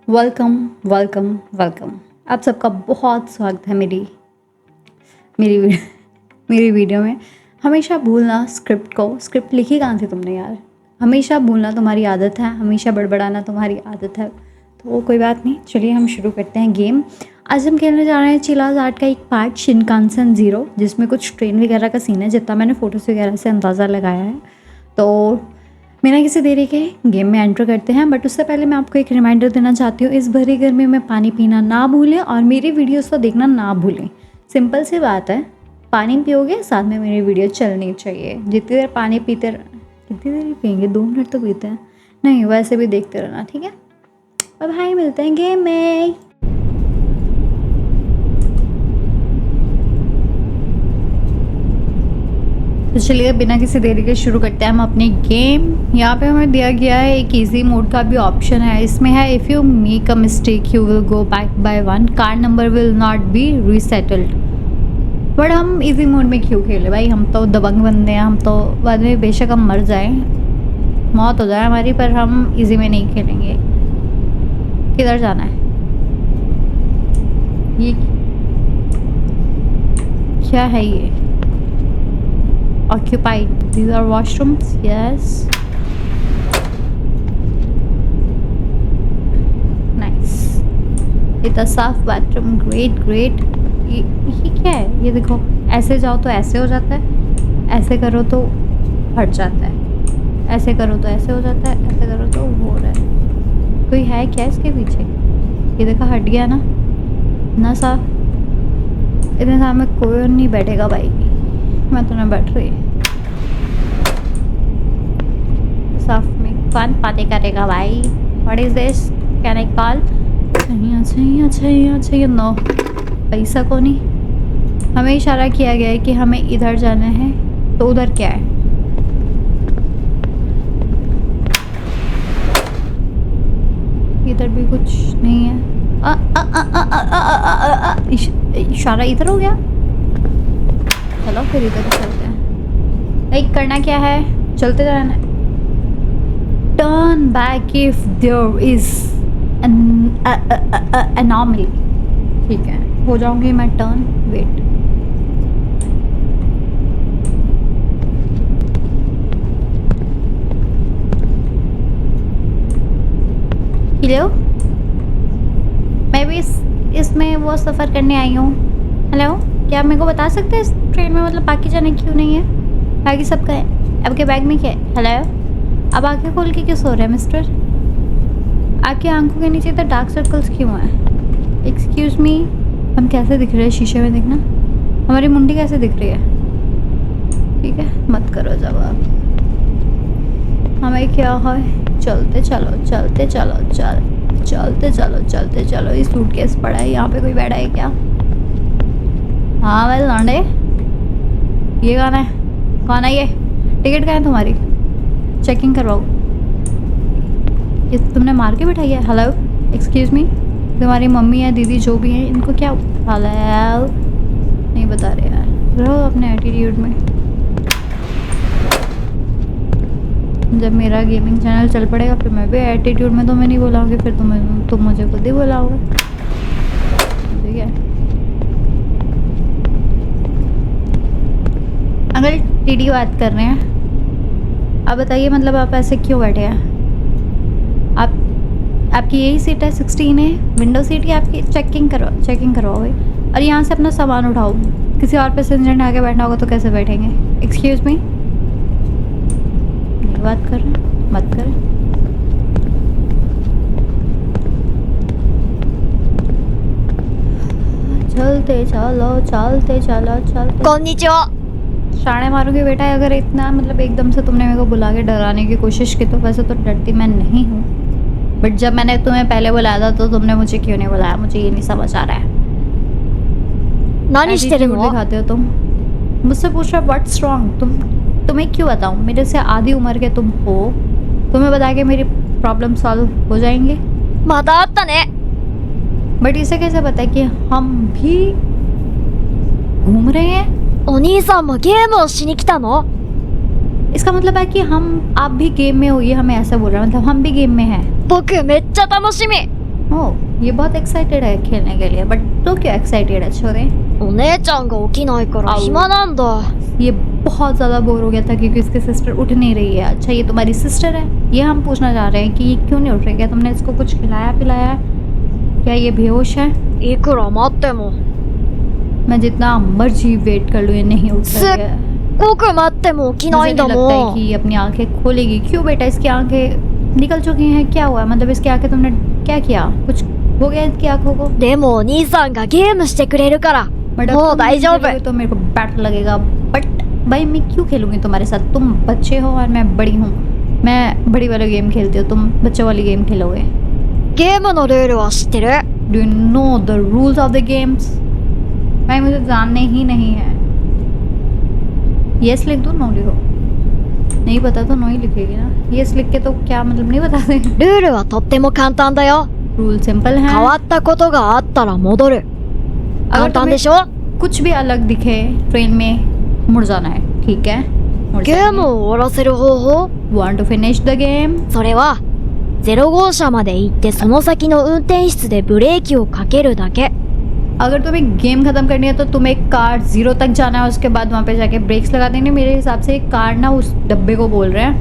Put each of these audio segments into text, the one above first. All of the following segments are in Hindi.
Welcome welcome welcome. आप सबका बहुत स्वागत है मेरी मेरी वीडियो में। हमेशा भूलना स्क्रिप्ट लिखी कहाँ थी तुमने यार। हमेशा भूलना तुम्हारी आदत है, हमेशा बड़बड़ाना तुम्हारी आदत है, तो वो कोई बात नहीं। चलिए हम शुरू करते हैं गेम। आज हम खेलने जा रहे हैं चिलाज आर्ट का एक पार्ट शिनकानसेन ज़ीरो, जिसमें कुछ ट्रेन वगैरह का सीन है, जितना मैंने फ़ोटोज़ वगैरह से अंदाज़ा लगाया है। तो बिना किसी देरी के गेम में एंटर करते हैं। बट उससे पहले मैं आपको एक रिमाइंडर देना चाहती हूँ, इस भरी गर्मी में पानी पीना ना भूलें और मेरी वीडियोस को देखना ना भूलें। सिंपल सी बात है, पानी पियोगे साथ में मेरी वीडियो चलनी चाहिए। जितनी देर पानी पीते कितनी देर पियेंगे, 2 मिनट तो पीते हैं, नहीं वैसे भी देखते रहना, ठीक है। और भाई मिलते हैं गेम में। तो चलिए बिना किसी देरी के शुरू करते हैं हम अपनी गेम। यहाँ पे हमें दिया गया है एक इजी मोड का भी ऑप्शन है। इसमें है if you make a mistake you will go back by 1, car number will not be resettled. But हम इजी मोड में क्यों खेले भाई, हम तो दबंग बंदे हैं। हम तो बाद में बेशक हम मर जाएं, मौत हो जाए हमारी, पर हम इजी में नहीं खेलेंगे। किधर जाना है, ये क्या है, ये occupied, these are washrooms, yes, nice, इतना साफ बाथरूम, ग्रेट। ये क्या है, ये देखो, ऐसे जाओ तो ऐसे हो जाता है, ऐसे करो तो हट जाता है, ऐसे करो तो ऐसे हो जाता है, ऐसे करो तो वो हो रहा है। कोई है क्या इसके पीछे? ये देखा, हट गया ना साफ। इतने साथ में कोई नहीं बैठेगा भाई, मैं तो नहीं बैठ रही। साफ में कौन बातें करेगा भाई? What is this, can I call? चाहिए नो, पैसा को नहीं। हमें इशारा किया गया है कि हमें इधर जाना है, तो उधर क्या है? इधर भी कुछ नहीं है। इशारा इधर हो गया, चलो फिर इधर ही चलते हैं। लाइक करना क्या है, चलते रहना है। Turn back if there is anomaly. ठीक है, हो जाऊंगी मैं टर्न। वेट, हेलो, मैं भी इसमें वो सफ़र करने आई हूँ। हेलो, क्या आप मेरे को बता सकते हैं इस ट्रेन में मतलब बाकी जाने क्यों नहीं है? बाकी सबका है, आपके बैग में क्या है? हेलो, अब आंखें खोल के क्यों सो रहे हैं मिस्टर? आपकी आंखों के नीचे तो डार्क सर्कल्स क्यों हैं? एक्सक्यूज़ मी, हम कैसे दिख रहे हैं शीशे में? देखना हमारी मुंडी कैसे दिख रही है। ठीक है, मत करो जवाब। हमें क्या है, चलते चलो। ये सूटकेस पड़ा है, यहाँ पे कोई बैठा है क्या? हाँ भाई लौंडे, ये कौन है ये? टिकट कहाँ है तुम्हारी? चेकिंग करवाओ। ये तुमने मार के बिठाई है? हेलो, एक्सक्यूज़ मी, तुम्हारी मम्मी या दीदी जो भी हैं, इनको क्या? हेलो, नहीं बता रहे यार, रहो अपने एटीट्यूड में। जब मेरा गेमिंग चैनल चल पड़ेगा फिर मैं भी एटीट्यूड में तुम्हें नहीं बुलाऊंगी, फिर तुम मुझे खुद ही बुलाओगे, ठीक है? अगर टीडी बात कर रहे हैं, आप बताइए, मतलब आप ऐसे क्यों बैठे हैं? आपकी यही सीट है, 16 है, विंडो सीट की आपकी। चेकिंग करवाओ भाई, और यहाँ से अपना सामान उठाओ। किसी और पैसेंजर ने आके बैठना होगा तो कैसे बैठेंगे? एक्सक्यूज़ मी, ये बात कर रहे हैं, मत करें। चलते चलो। konnichiwa. शाणे मारोगे बेटा अगर इतना, मतलब एकदम से तुमने मेरे को बुला के डराने की कोशिश की। तो वैसे तो डरती मैं नहीं हूँ, बट जब मैंने तुम्हें पहले बुलाया था तो तुमने मुझे क्यों नहीं बुलाया? मुझे ये नहीं समझ आ रहा है। Nani shite ru no? दिखाते हो तुम, मुझसे पूछ रहे व्हाट्स रॉन्ग। तुम्हें क्यों बताऊँ? मेरे से आधी उम्र के तुम हो, तुम्हें बता के मेरी प्रॉब्लम सॉल्व हो जाएंगे? Mada atta ne. बट इसे कैसे पता है कि हम भी घूम रहे हैं? お兄さんもゲームをしに来たの? इसका मतलब है कि हम, आप भी गेम में हो, ये हमें ऐसा बोल रहा है, मतलब हम भी गेम में हैं। 僕めっちゃ楽しみ。ओह ये बहुत एक्साइटेड है खेलने के लिए, बट तो क्यों एक्साइटेड है छोरे? お姉ちゃんが起きないから暇なんだ。 ये बहुत ज़्यादा बोर हो गया था क्योंकि इसकी सिस्टर उठ नहीं रही है। अच्छा ये तुम्हारी सिस्टर है? ये हम पूछना चाह रहे हैं कि ये क्यों नहीं उठ रही है? तुमने इसको कुछ खिलाया पिलाया है? क्या ये बेहोश है? いくら待っても मैं जितना मर्जी वेट कर लूँ ये नहीं उठ रही है। ごく待っても起きな मुझे いん नहीं だ लगता है もん。 कि ये अपनी आंखें खोलेगी। क्यों बेटा इसकी आंखें निकल चुकी हैं? क्या हुआ? मतलब इसकी आंखें तुमने क्या किया? कुछ हो गया इसकी आंखों को? でもお兄さんがゲームしてくれるから बट もう तुम 大丈夫。 खेलोगे तो मेरे को बैट लगेगा। बट भाई मैं क्यों खेलूंगी तुम्हारे साथ? तुम बच्चे हो और मैं बड़ी हूँ। मैं बड़ी वाली गेम खेलती हूँ, तुम बच्चों वाली गेम खेलोगे। ゲームのルールは知ってる？ do you know the rules of the games? भाई मुझे जानने ही नहीं है। यस लिख दो, नो लिखो। नहीं पता तो नो ही लिखेगी ना। यस लिख के तो क्या मतलब नहीं बताते। ルールはとっても簡単だよ。 रूल सिंपल है। 変わったことがあったら戻る。 अगर 簡単 तुम्हें でしょ？ कुछ भी अलग दिखे ट्रेन में मुड़ जाना है, ठीक है? ゲームを終わらせる方法？ Want to finish the game? それは0号車まで行ってその先の運転室でブレーキをかけるだけ。 अगर तुम्हें गेम खत्म करनी है तो तुम्हें कार 0 तक जाना है, उसके बाद वहाँ पे जाके ब्रेक्स लगा देने। मेरे हिसाब से कार ना उस डब्बे को बोल रहे हैं।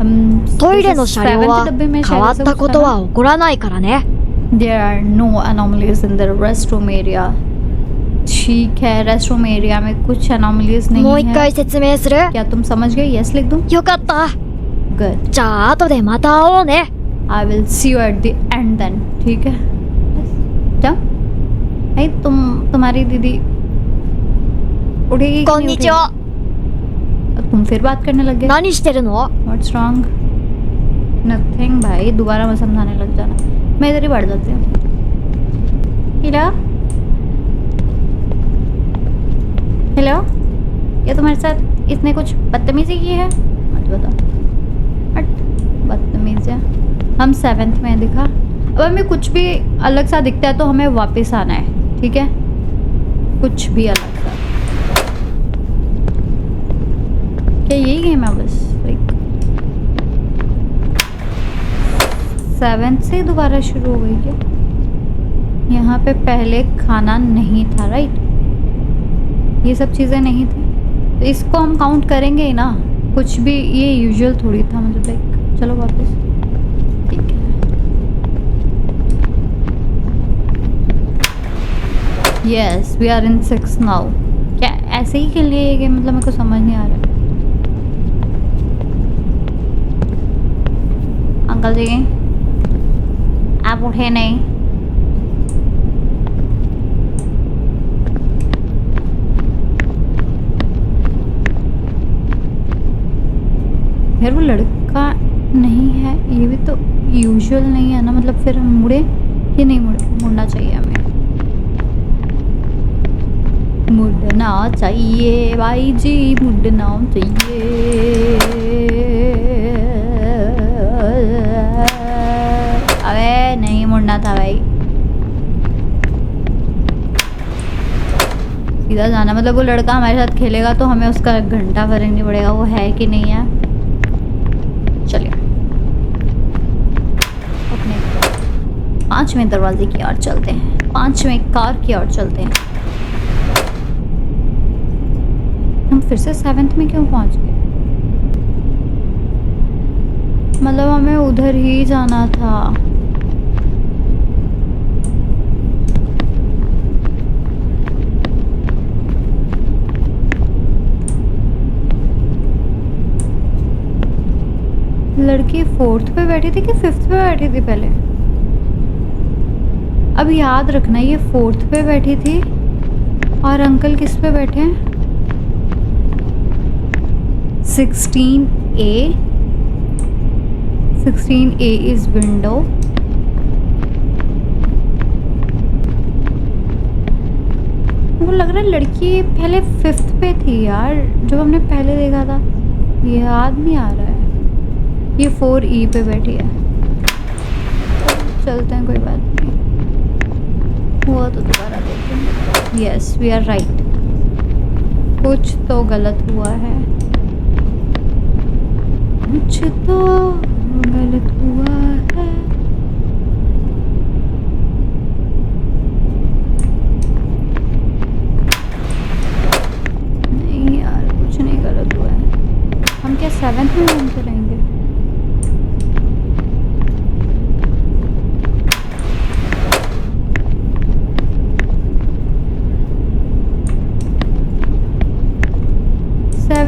हम トイレの車両は 7th डब्बे में 変わったことは起こらないからね。 There are no anomalies in the restroom area. ठीक है, रेस्टरूम एरिया में कुछ anomalies もう नहीं 一 है। 回説明する？ क्या तुम समझ गए? यस लिख दूं? よかった。 Good. じゃあ後でまた会おうね。 I will see you at the end then. ठीक है? जाओ। भाई तुम्हारी दीदी उठेगी कि こん नहीं にちは。 उठेगी? तुम फिर बात करने लग गए। 何してるの？ What's wrong? Nothing भाई, दोबारा मैं समझाने लग जाना। मैं इधर ही बैठ जाती हूँ। हेलो हेलो, क्या तुम्हारे साथ इसने कुछ बदतमीजी की है? मत बताओ। हट, बदतमीज है। हम 7th में दिखा। अब हमें कुछ भी अलग सा दिखता है तो हमें वापस आना है, ठीक है? कुछ भी अलग सा। क्या यही गेम है बस? लाइक 7th से दोबारा शुरू हो गई क्या? यहाँ पे पहले खाना नहीं था, राइट? ये सब चीज़ें नहीं थी तो इसको हम काउंट करेंगे ही ना। कुछ भी ये यूजुअल थोड़ी था, मतलब लाइक चलो वापस। ठीक है, yes we are in 6 now. क्या ऐसे ही खेल रही है गेम? मतलब मेरे को समझ नहीं आ रहा। अंकल जी आप उठे नहीं? यार वो लड़का नहीं है, ये भी तो यूजुअल नहीं है ना। मतलब फिर हम मुड़े कि नहीं मुड़े? मुड़ना चाहिए हमें, मुड़ना चाहिए भाई जी, मुड़ना चाहिए। अबे नहीं मुड़ना था भाई, सीधा जाना। मतलब वो लड़का हमारे साथ खेलेगा तो हमें उसका घंटा फर्क नहीं पड़ेगा वो है कि नहीं है। चलिए अपने 5वें दरवाजे की ओर चलते हैं, 5वें कार की ओर चलते हैं। हम फिर से 7th में क्यों पहुंच गए? मतलब हमें उधर ही जाना था। लड़की 4th पे बैठी थी कि 5th पे बैठी थी पहले? अब याद रखना ये 4th पे बैठी थी और अंकल किस पे बैठे हैं? 16A। 16A is window. वो लग रहा है लड़की पहले 5th पे थी यार, जो हमने पहले देखा था। याद नहीं आ रहा है। ये 4E पे बैठी है। चलते हैं, कोई बात नहीं। हुआ तो दोबारा देखेंगे। यस वी आर राइट, कुछ तो गलत हुआ है, कुछ तो गलत हुआ है।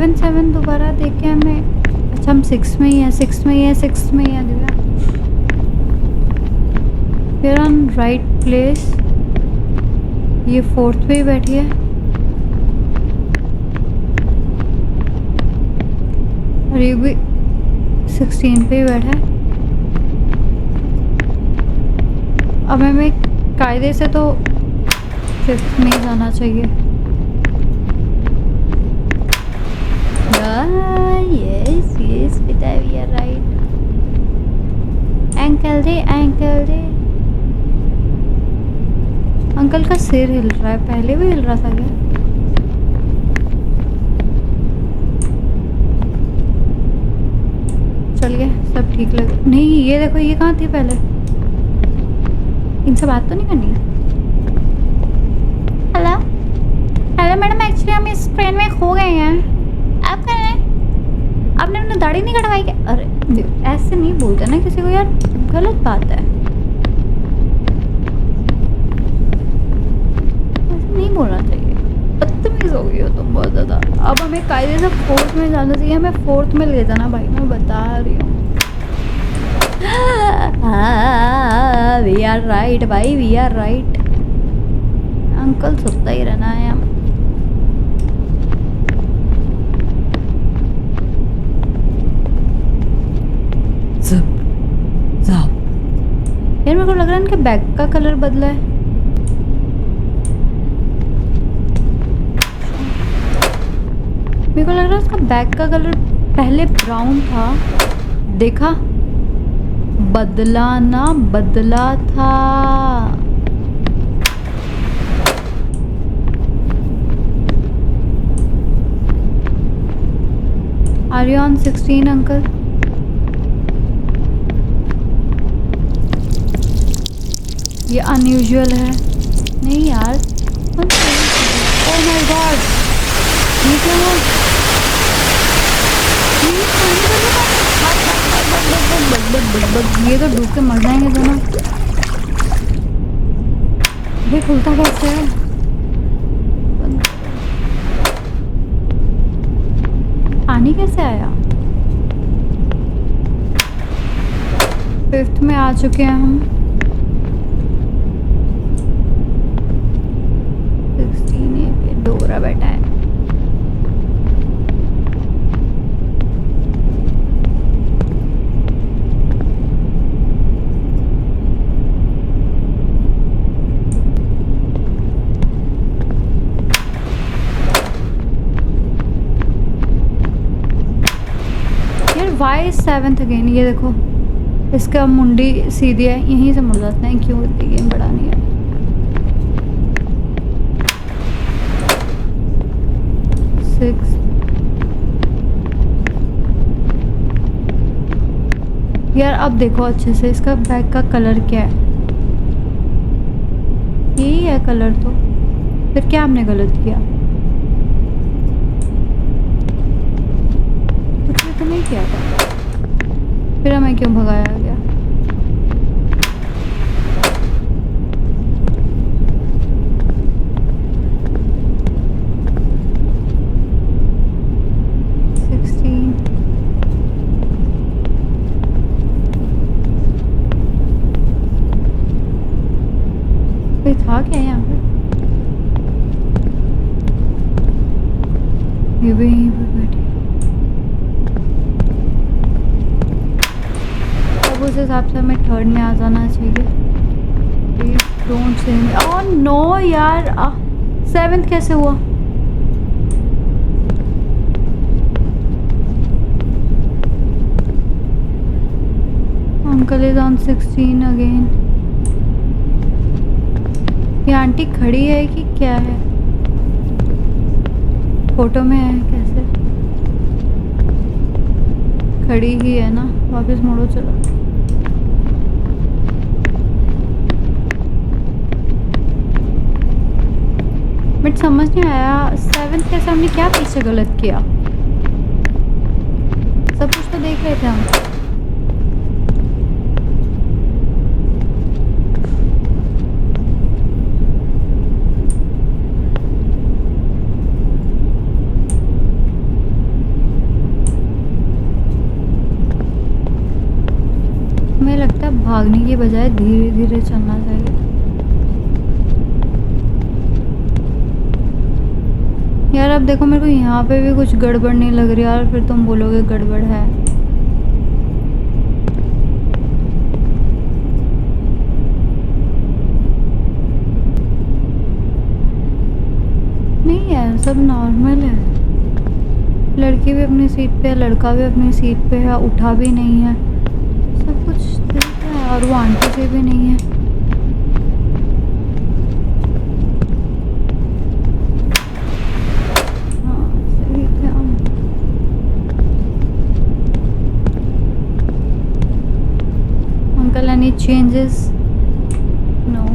7 7 दोबारा देख के हमें, अच्छा हम 6 में ही है, 6 में ही है, 6 में ही है Divya. We are on right place. ये 4th पे ही बैठी है और ये भी 16 पे ही बैठा है। अब हमें कायदे से तो 5th में ही जाना चाहिए। यस यस बेटा, वी आर राइट। एंकल दे, एंकल दे। अंकल का सिर हिल रहा है, पहले भी हिल रहा था क्या? चल गया, सब ठीक लग नहीं। ये देखो, ये कहाँ थी पहले? इनसे बात तो नहीं करनी है। हेलो हेलो मैडम, एक्चुअली हम इस ट्रेन में खो गए हैं। आप कहाँ हैं? आपने अपनी दाढ़ी नहीं कटवाई क्या? अरे ऐसे नहीं बोलते ना किसी को यार, गलत बात है, ऐसे नहीं बोलना चाहिए। बदतमीज हो गई हो तुम बहुत ज़्यादा। अब हमें कायदे से 4th में जाना चाहिए, हमें 4th में ले जाना भाई, मैं बता रही हूँ। वी आर राइट भाई, वी आर राइट। अंकल सुनता ही रहना है हम। यार मेरे को लग रहा है इनके बैग का कलर बदला है। मेरे को लग रहा है इसका बैग का कलर पहले ब्राउन था, देखा? बदला ना, बदला था। Are you on 16 uncle? ये अनयूजुअल है। नहीं यार, ओह माय गॉड, ये क्या हुआ? ये तो डूब के मर जाएंगे दोनों। ये खुलता कैसे है? पानी कैसे आया? 5th में आ चुके हैं हम। 16 पे डोरा बैठा है। Why 7th again? ये देखो, इसका मुंडी सीधी है, यहीं से मुड़ जाते हैं। क्यों इतनी गेम बढ़ानी है? सिक्स। यार अब देखो अच्छे से, इसका बैग का कलर क्या है? यही है कलर, तो फिर क्या हमने गलत किया? कुछ भी तो नहीं किया था, फिर हमें क्यों भगाया गया? कोई था क्या यहाँ पे? ये भी यहीं पे बैठी। अब उस हिसाब से हमें 3rd में आ जाना चाहिए। Don't say me. Oh no यार, 7th कैसे हुआ? Uncle is on 16 again. ये आंटी खड़ी है कि क्या है? फोटो में है कैसे? खड़ी ही है ना? वापस मुड़ो, चलो। बट समझ नहीं आया 7th कैसे, हमने क्या पीछे गलत किया? सब कुछ तो देख रहे थे हम। भागने की बजाय धीरे धीरे चलना चाहिए। यार अब देखो मेरे को यहाँ पे भी कुछ गड़बड़ नहीं लग रही यार, फिर तुम बोलोगे गड़बड़ है। नहीं है, सब नॉर्मल है। लड़की भी अपनी सीट पे है, लड़का भी अपनी सीट पे है, उठा भी नहीं है, सब कुछ ठीक है। और वो आंटी से भी नहीं है। हाँ सही थे हम। Uncle any changes? नो।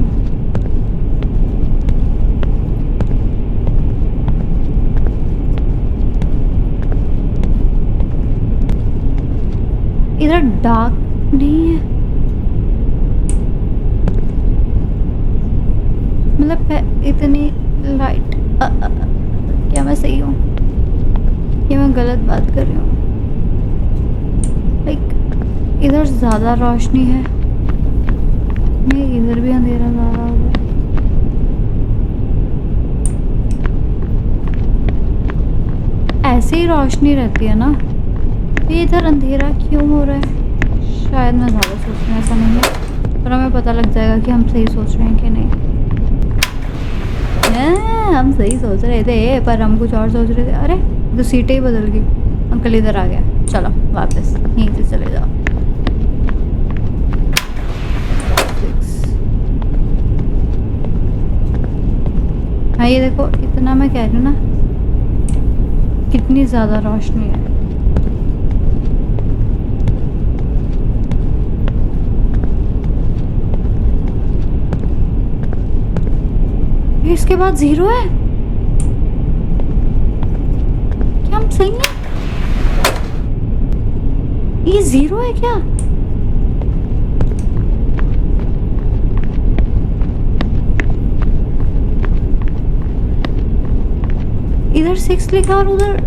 इधर डार्क नहीं है, मतलब इतनी लाइट। क्या मैं सही हूँ या मैं गलत बात कर रही हूँ? लाइक इधर ज़्यादा रोशनी है, नहीं इधर भी अंधेरा ज़्यादा हो गया। ऐसे ही रोशनी रहती है ना, ये इधर अंधेरा क्यों हो रहा है? शायद मैं ज़्यादा सोच रही हूँ, ऐसा नहीं है, पर हमें पता लग जाएगा कि हम सही सोच रहे हैं कि नहीं। हम सही सोच रहे थे पर हम कुछ और सोच रहे थे। अरे तो सीटें ही बदल गई। अंकल इधर आ गया, चलो वापस यहीं से चले जाओ। 6। हाँ ये देखो, इतना मैं कह रही हूँ ना, कितनी ज़्यादा रोशनी है। इसके बाद 0 है। क्या हम सही हैं? ये 0 है क्या? इधर 6 लिखा और उधर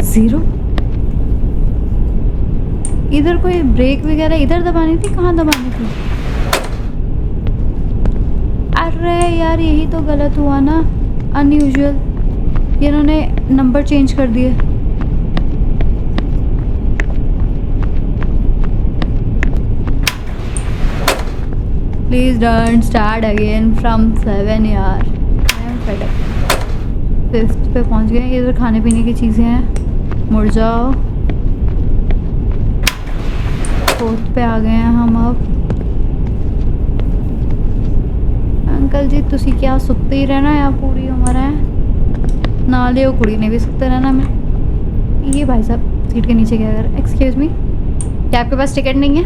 जीरो। इधर कोई ब्रेक वगैरह इधर दबानी थी, कहाँ दबानी थी? अरे यार यही तो गलत हुआ ना, अनयूजुअल। इन्होंने नंबर चेंज कर दिए। Please don't start again from 7 यार, I am fed up. 5th पे पहुंच गए। इधर खाने पीने की चीज़ें हैं, मुड़ जाओ। 4th पे आ गए हैं हम अब। अंकल जी तुसी क्या सुत्ते ही रहना या पूरी उम्र है? नाले वो कुड़ी ने भी सुत्ते रहना। मैं ये भाई साहब सीट के नीचे क्या कर? एक्सक्यूज़ मी, क्या आपके पास टिकट नहीं है?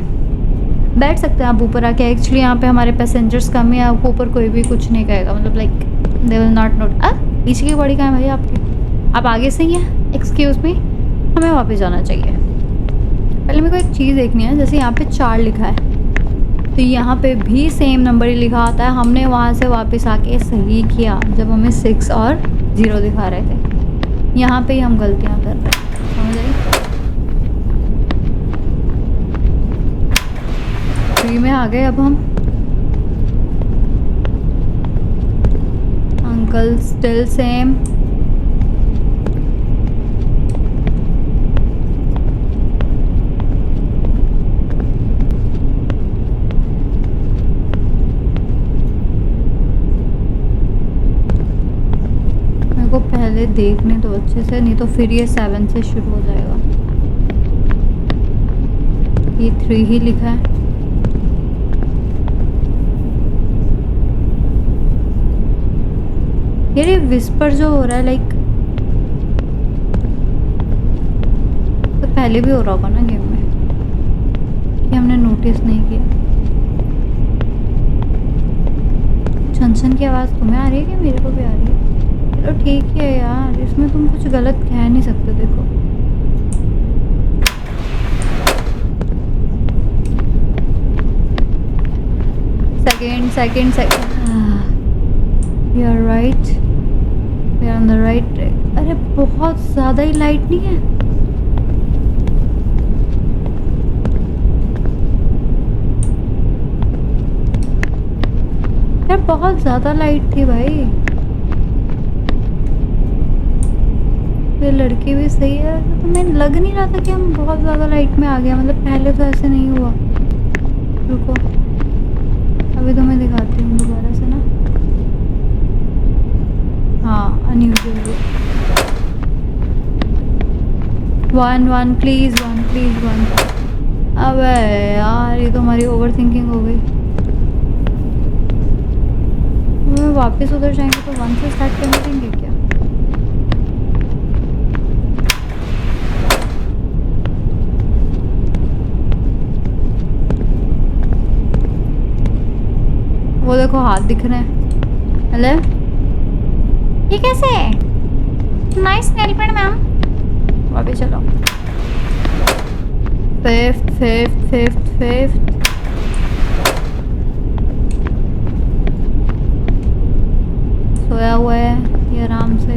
बैठ सकते हैं आप ऊपर आके। एक्चुअली यहाँ पे हमारे पैसेंजर्स कम है, आपको ऊपर कोई भी कुछ नहीं कहेगा, मतलब like they will not note. पीछे की बॉडी कहाँ है भाई आपकी? आप आगे से ही हैं? एक्सक्यूज़ मी, हमें वापस जाना चाहिए। पहले मेरे को एक चीज़ देखनी है, जैसे यहाँ पे 4 लिखा है तो यहाँ पे भी सेम नंबर ही लिखा आता है। हमने वहाँ से वापस आके सही किया जब हमें 6 और 0 दिखा रहे थे। यहाँ पे ही हम गलतियाँ कर रहे हैं, समझ आई? 3 में आ गए अब हम। Uncle still same. को पहले देखने दो अच्छे से, नहीं तो फिर ये 7 से शुरू हो जाएगा। ये 3 ही लिखा है। ये विस्पर जो हो रहा है लाइक, तो पहले भी हो रहा होगा ना गेम में कि हमने नोटिस नहीं किया। छन की आवाज़ तुम्हें आ रही है कि मेरे को भी आ रही है? तो ठीक है यार, इसमें तुम कुछ गलत कह नहीं सकते। देखो second you are right, we are on the right track. अरे बहुत ज़्यादा ही लाइट नहीं है? बहुत ज़्यादा लाइट थी भाई। ये लड़की भी सही है, तो मैं लग नहीं रहा था कि हम बहुत ज़्यादा लाइट में आ गया, मतलब पहले तो ऐसे नहीं हुआ। रुको अभी तो मैं दिखाती हूँ दोबारा से ना। हाँ अनयूजुअल। 1 प्लीज़ 1। अबे यार ये तो हमारी ओवर थिंकिंग हो गई। मैं वापस उधर जाएंगे तो 1 से स्टार्ट करने देंगे क्या? वो देखो हाथ दिख रहे हैं। हेलो, ये कैसे है? Nice nail paint ma'am. वापस चलो। फिफ्थ। सोया हुआ है ये आराम से।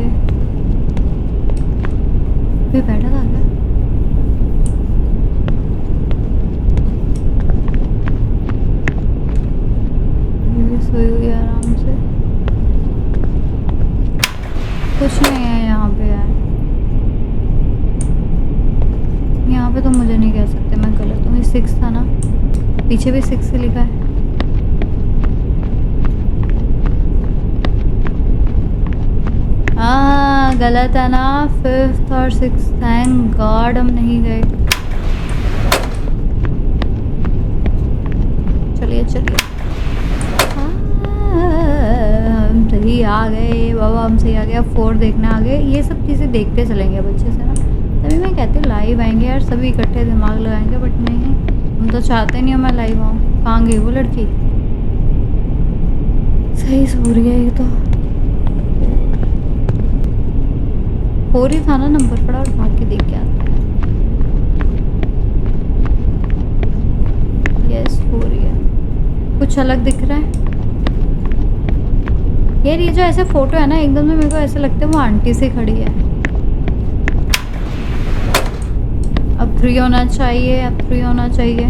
भी बैठा था क्या? ये भी सोई हुई है आराम से। कुछ नहीं है यहाँ पे यार। यहाँ पे तो मुझे नहीं कह सकते मैं गलत हूँ। ये 6 था ना, पीछे भी 6 से लिखा है। हाँ गलत है ना, 5th और 6th। थैंक गॉड हम नहीं गए। चलिए हम सही आ गए बाबा, हम सही आ गए। अब 4 देखने आ गए। ये सब चीज़ें देखते चलेंगे अब अच्छे से ना। तभी मैं कहती हूँ लाइव आएंगे यार, सभी इकट्ठे दिमाग लगाएंगे, बट नहीं, हम तो चाहते नहीं हो मैं लाइव आऊँ। कहाँ गई वो लड़की? सही सो रही है ये तो। 4 ही था ना नंबर, पड़ा और भाग के देख के आते हैं। यस 4 ही है। कुछ अलग दिख रहा है यार। ये जो ऐसे फोटो है ना, एकदम से मेरे को ऐसे लगता है वो आंटी से खड़ी है। अब 3 होना चाहिए, अब 3 होना चाहिए।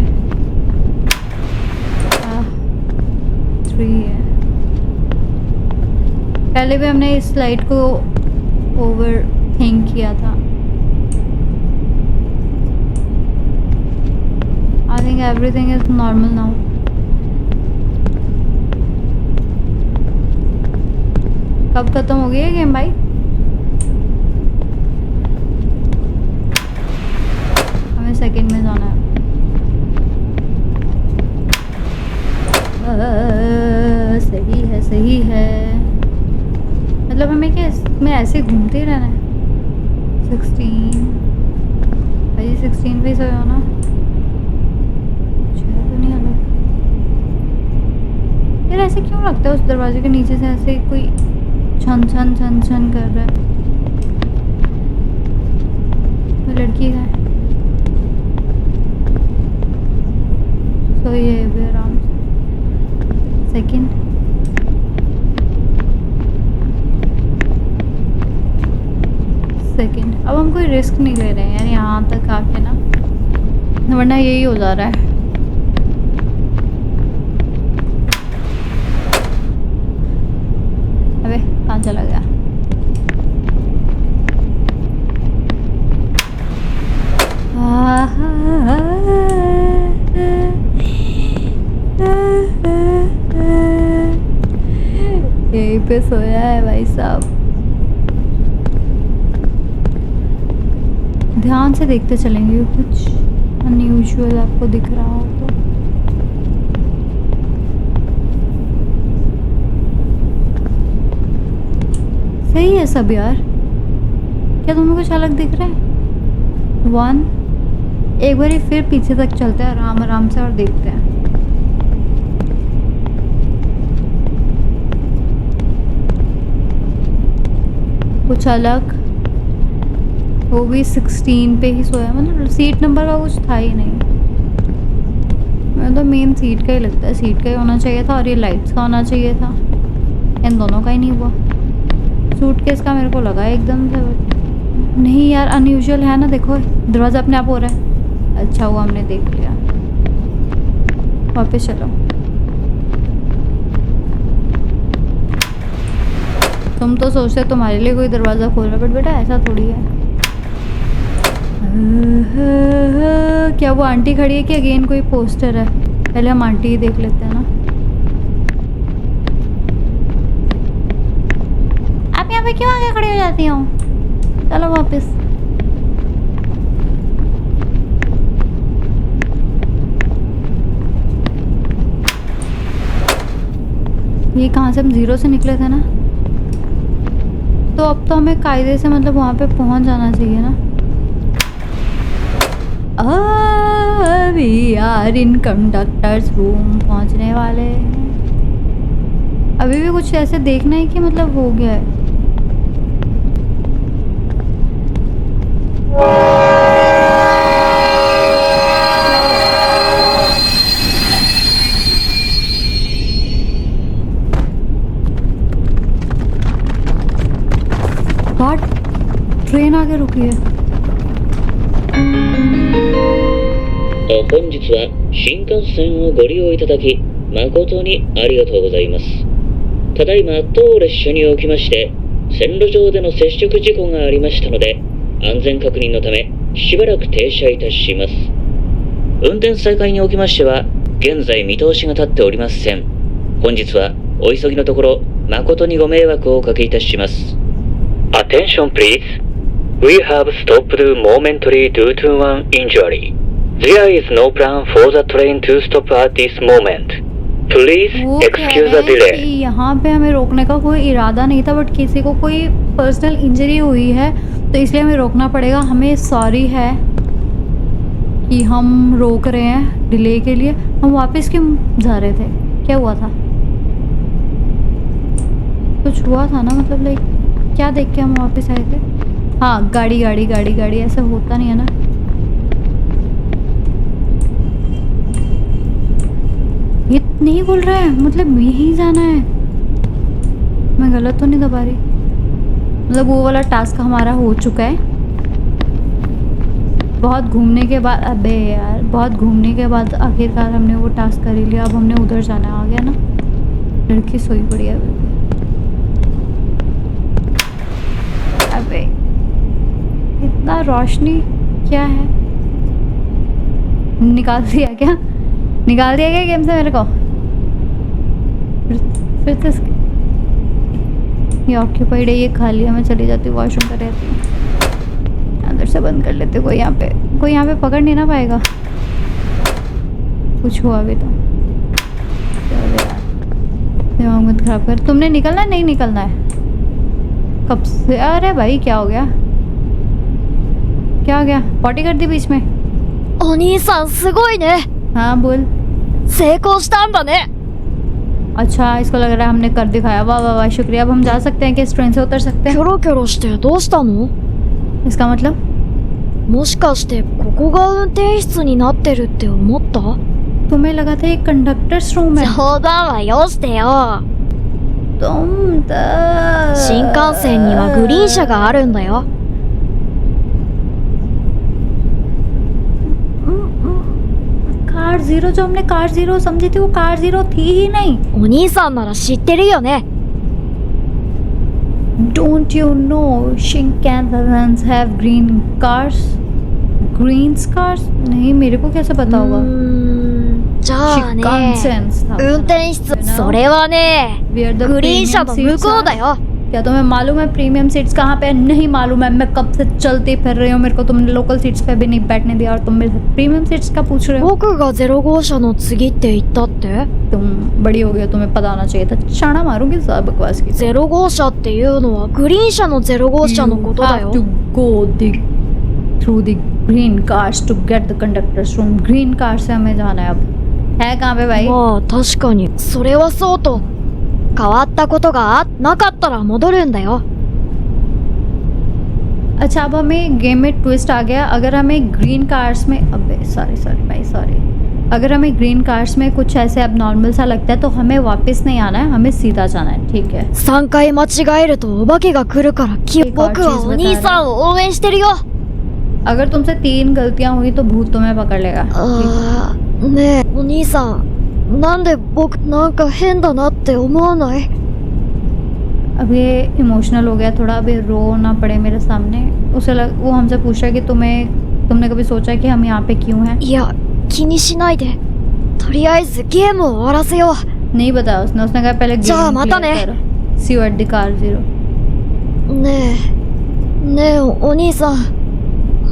3 है। पहले भी हमने इस स्लाइड को ओवर थिंक किया था। I think everything is normal now. कब खत्म हो गई है गेम भाई? हमें सेकंड में जाना है। सही है। मतलब हमें क्या इसमें ऐसे घूमते ही रहना है? 16 भाई, 16 पे ही सोया हो ना? तो नहीं अलग यार। ऐसे क्यों लगता है उस दरवाजे के नीचे से ऐसे कोई छन कर रहा है? वो लड़की है सोई है भी आराम से। सेकंड। अब हम कोई रिस्क नहीं ले रहे हैं यार यहाँ तक आके ना, वरना यही हो जा रहा है। अबे कहाँ चला गया? यहीं पे सोया है भाई साहब। ध्यान से देखते चलेंगे, कुछ अनयूजुअल आपको दिख रहा हो तो। सही है सब यार। क्या तुम्हें कुछ अलग दिख रहा है? 1 एक बार फिर पीछे तक चलते हैं आराम से और देखते हैं। कुछ अलग। वो भी 16 पे ही सोया, मतलब सीट नंबर का कुछ था ही नहीं। मैं तो मेन सीट का ही लगता है, सीट का ही होना चाहिए था, और ये लाइट्स का होना चाहिए था। इन दोनों का ही नहीं हुआ। सूटकेस का मेरे को लगा एकदम से। नहीं यार अनयूजुअल है ना, देखो दरवाज़ा अपने आप हो रहा है। अच्छा हुआ हमने देख लिया। वापस चलो। तुम तो सोचते तुम्हारे लिए कोई दरवाज़ा खोल रहा है, बट बेटा ऐसा थोड़ी है। क्या वो आंटी खड़ी है कि अगेन कोई पोस्टर है? पहले हम आंटी ही देख लेते हैं ना। आप यहाँ पे क्यों आगे खड़ी हो जाती हो? चलो वापस। ये कहाँ से हम 0 से निकले थे ना, तो अब तो हमें कायदे से मतलब वहाँ पे पहुँच जाना चाहिए ना। We are in conductor's room, पहुँचने वाले हैं। अभी भी कुछ ऐसे देखना है कि मतलब हो गया है। व्हाट? ट्रेन आगे रुकी है। 本日は新幹線をご利用いただき誠にありがとうございます。ただいま当列車におきまして線路上での接触事故がありましたので安全確認のためしばらく停車いたします。運転再開におきましては現在見通しが立っておりません。本日はお急ぎのところ誠にご迷惑をおかけいたします。Attention please. We have stopped momentary due to one injury. There is no plan for the train to stop at this moment. Please वो कह excuse रहे the हैं कि delay. यहाँ पे हमें रोकने का कोई इरादा नहीं था, बट किसी को कोई पर्सनल इंजरी हुई है तो इसलिए हमें रोकना पड़ेगा। हमें सॉरी है कि हम रोक रहे हैं डिले के लिए। हम वापस क्यों जा रहे थे? क्या हुआ था? कुछ हुआ था ना, मतलब लाइक क्या देख के हम वापस आए थे? हाँ, गाड़ी गाड़ी गाड़ी गाड़ी, ऐसा होता नहीं है ना। ये नहीं बोल रहा है, मतलब यहीं जाना है। मैं गलत तो नहीं दबा रही? मतलब वो वाला टास्क हमारा हो चुका है। बहुत घूमने के बाद, अबे यार, बहुत घूमने के बाद आखिरकार हमने वो टास्क कर ही लिया। अब हमने उधर जाना आ गया ना। लड़की सोई पड़ी है अभी। अबे इतना रोशनी क्या है? निकाल दिया क्या? निकाल दिया क्या गेम से मेरे को? फिर से ये ऑक्यूपाइड है, ये खाली है। मैं चली जाती हूँ, वॉशरूम कर रहती हूँ। अंदर से बंद कर लेते। कोई यहाँ पे पकड़ नहीं ना पाएगा। कुछ हुआ भी तो दिमाग मत खराब कर। तुमने निकलना है? नहीं निकलना है कब से? अरे भाई क्या हो गया? क्या हो गया? पॉटी कर दी बीच में? お兄さんすごいね。 हाँ बोल। 成功したんだね。 अच्छा, इसको लग रहा है हमने कर दिखाया। वाह वाह वाह, शुक्रिया। अब हम जा सकते हैं कि इस ट्रेन से उतर सकते キ हैं? ョロキョロしてどうしたの？ इसका मतलब もしかしてここが運転室になってるって思った？ तुम्हें लगा था ये कंडक्टर्स रूम है? 冗談はよしてよ。 तुम तो 新幹線にはグリーン車があるんだよ。 कार जीरो, जो हमने कार जीरो समझी थी वो कार जीरो थी ही नहीं। お兄さんなら知ってるよね。 Don't you know Shinkansens have green cars? Green cars? नहीं, मेरे को कैसे पता होगा? じゃあね。 Shinkansens था। 運転室、それはね、 We are the グリーン車 premium の向 seats こうだ are- よ。 क्या तुम्हें मालूम है प्रीमियम सीट्स कहाँ पे है? नहीं मालूम है। मैं कब से चलती फिर रही हूँ, मेरे को तुमने लोकल सीट्स पे भी नहीं बैठने दिया और तुम मेरे से प्रीमियम सीट्स का पूछ रहे हो? 僕が0号車の次って言ったって तुम बड़ी हो गई हो, तुम्हें पता होना चाहिए था। चाणा मारूंगी सब बकवास की। 0号車っていうのはグリーン車の0号車のことだ You よ have to go through the green cars to get the conductor's room. green car से हमें जाना है अब। है कहाँ पे भाई? まあ確かにそれはそうと変わったことがなかったら戻るんだよ अच्छा, अब हमें गेम में ट्विस्ट आ गया। अगर हमें ग्रीन कार्स में, अबे सॉरी भाई सॉरी, अगर हमें ग्रीन कार्स में कुछ ऐसे अब नॉर्मल सा लगता है तो हमें वापस नहीं आना है, हमें सीधा जाना है। ठीक है? 3回間違えるとお化けが来るから僕はお兄さんを応援してるよ अगर तुमसे 3 गलतियां हुई तो भूत तुम्हें पकड़ लेगा। ねえお兄さんなんで僕なんか変だなって思わない अब ये इमोशनल हो गया थोड़ा, अभी रो ना पड़े मेरे सामने। वो हमसे पूछ रहा है कि तुमने कभी सोचा कि हम यहाँ पे क्यों हैं? いや、気にしないで。とりあえずゲームを終わらせよう。 नहीं बताया उसने कहा पहले जा, गेम माता क्लियर ने। कर। See you at the car zero. ねえお兄さん、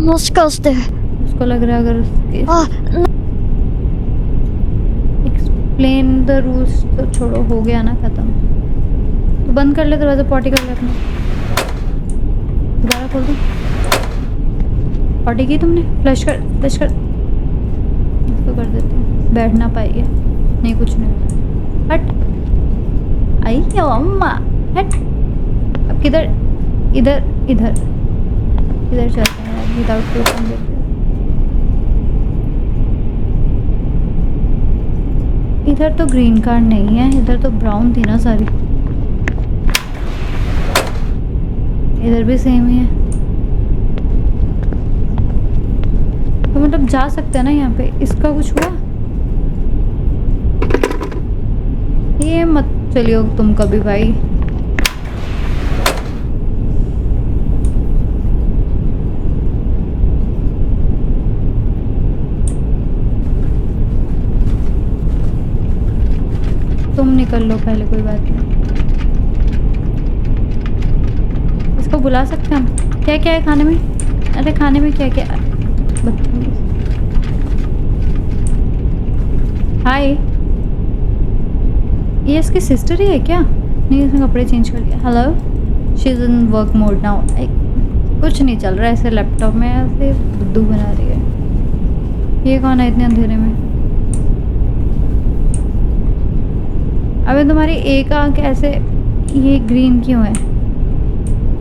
もしかして。 उसको लग रहा है अगर あ、 एक्सप्लेन द रूल्स तो छोड़ो, हो गया ना खत्म। तो बंद कर ले दरवाजा, पॉटी कर ले अपना। दोबारा खोल दो। पॉटी की तुमने? फ्लश कर इसको कर देते हैं, बैठ ना पाएगी। नहीं कुछ नहीं होता। हट आई क्या अम्मा, हट। अब किधर? इधर इधर इधर चलते हैं विदाउट टोकन देते हैं। इधर तो ग्रीन कार्ड नहीं है, इधर तो ब्राउन थी ना सारी। इधर भी सेम ही है, तो मतलब जा सकते हैं ना यहाँ पे। इसका कुछ हुआ? ये मत चलियो तुम कभी भाई। तुम निकल लो पहले, कोई बात नहीं। इसको बुला सकते हैं हम? क्या क्या है खाने में? अरे खाने में क्या क्या? हाय, ये इसकी सिस्टर ही है क्या? नहीं, इसने कपड़े चेंज कर लिया। Hello, she is in work mode now. कुछ नहीं चल रहा है ऐसे लैपटॉप में, ऐसे बुद्धू बना रही है। ये कौन है इतने अंधेरे में? अबे तुम्हारी एक आंख ऐसे ये ग्रीन क्यों है?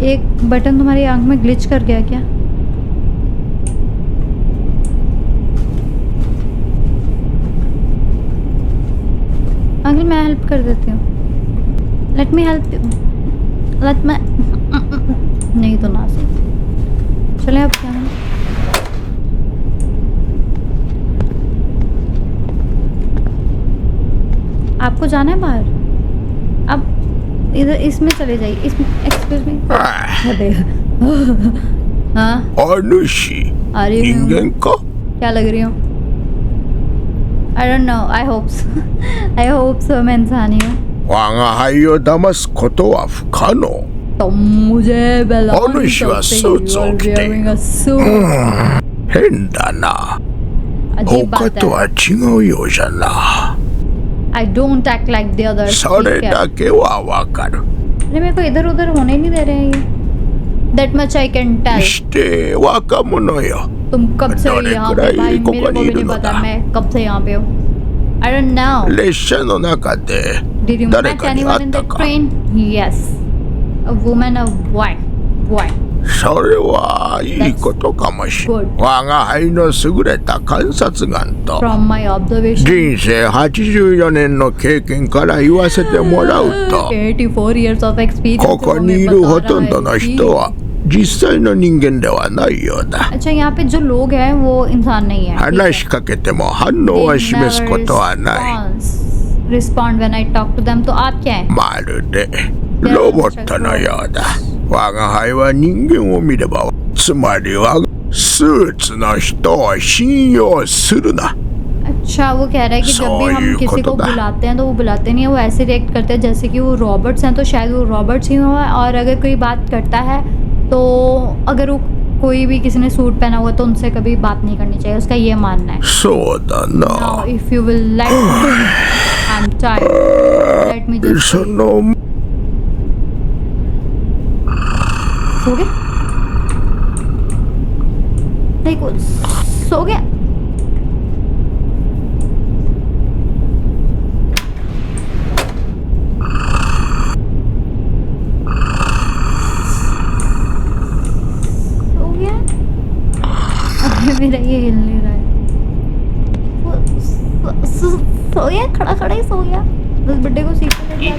एक बटन तुम्हारी आंख में ग्लिच कर गया क्या? अंकल मैं हेल्प कर देती हूँ। Let me help. लेट मैं नहीं तो ना सही। चले अब क्या है? आपको जाना है बाहर? अब इधर इसमें चले जाइए, इसमें। Excuse me. अरे हाँ, 主 आ रही हूँ। 人間か क्या लग रही हूँ? I don't know, I hope so. I hope so मैं इंसान ही हूँ। 我が輩を騙すことは不可能 तुम मुझे बता नहीं अनुष्का सकते। Suit You are okay. wearing a suit। 変だな अजीब 他 बात と है। は違うようじゃな I don't act like the others। それ ठीक है। だけはわかる अरे मेरे को इधर उधर होने ही नहीं दे रहे हैं ये। That much I can tell। して若者よ तुम कब सेどれ यहाँ く पे らい भाई? こ मेरे こ को に भी いる नहीं の पता だ मैं कब से यहाँ पे हूँ। I don't know। 列車の中で Did you 誰 meet かに会 anyone っ in た that か train? Yes। A woman, a boy。boy。それはいいことかもしれ Good ん我が輩の優れた観察眼と From my observation。人生84年の経験から言わせてもらうと 84 years of experience ここにいるほとんどの人は実際の人間ではないようだ अच्छा यहाँ पे जो लोग हैं वो इंसान नहीं है। 話しかけても反応は示すことはない Respond when I talk to them। तो आप क्या हैं? まるでロボットのようだ我が輩は人間を見ればつまりはスーツの人を信用するな अच्छा वो कह रहा है कि जब भी हम किसी को बुलाते हैं तो वो बुलाते नहीं है, वो ऐसे रिएक्ट करते हैं जैसे कि वो रॉबर्ट्स हैं। तो शायद वो रॉबर्ट्स ही हुआ। और अगर कोई बात करता है तो अगर वो कोई भी किसी ने सूट पहना हुआ तो उनसे कभी बात नहीं करनी चाहिए, उसका ये मानना है। そうだ Now な if you will let me, I'm tired। Let me just その सो गए? नहीं कुछ सो गया? सो गया? अरे मेरा ये हिल नहीं रहा है। सो गया? खड़ा खड़ा ही सो गया? बस बर्थडे को सीख कर सो गया।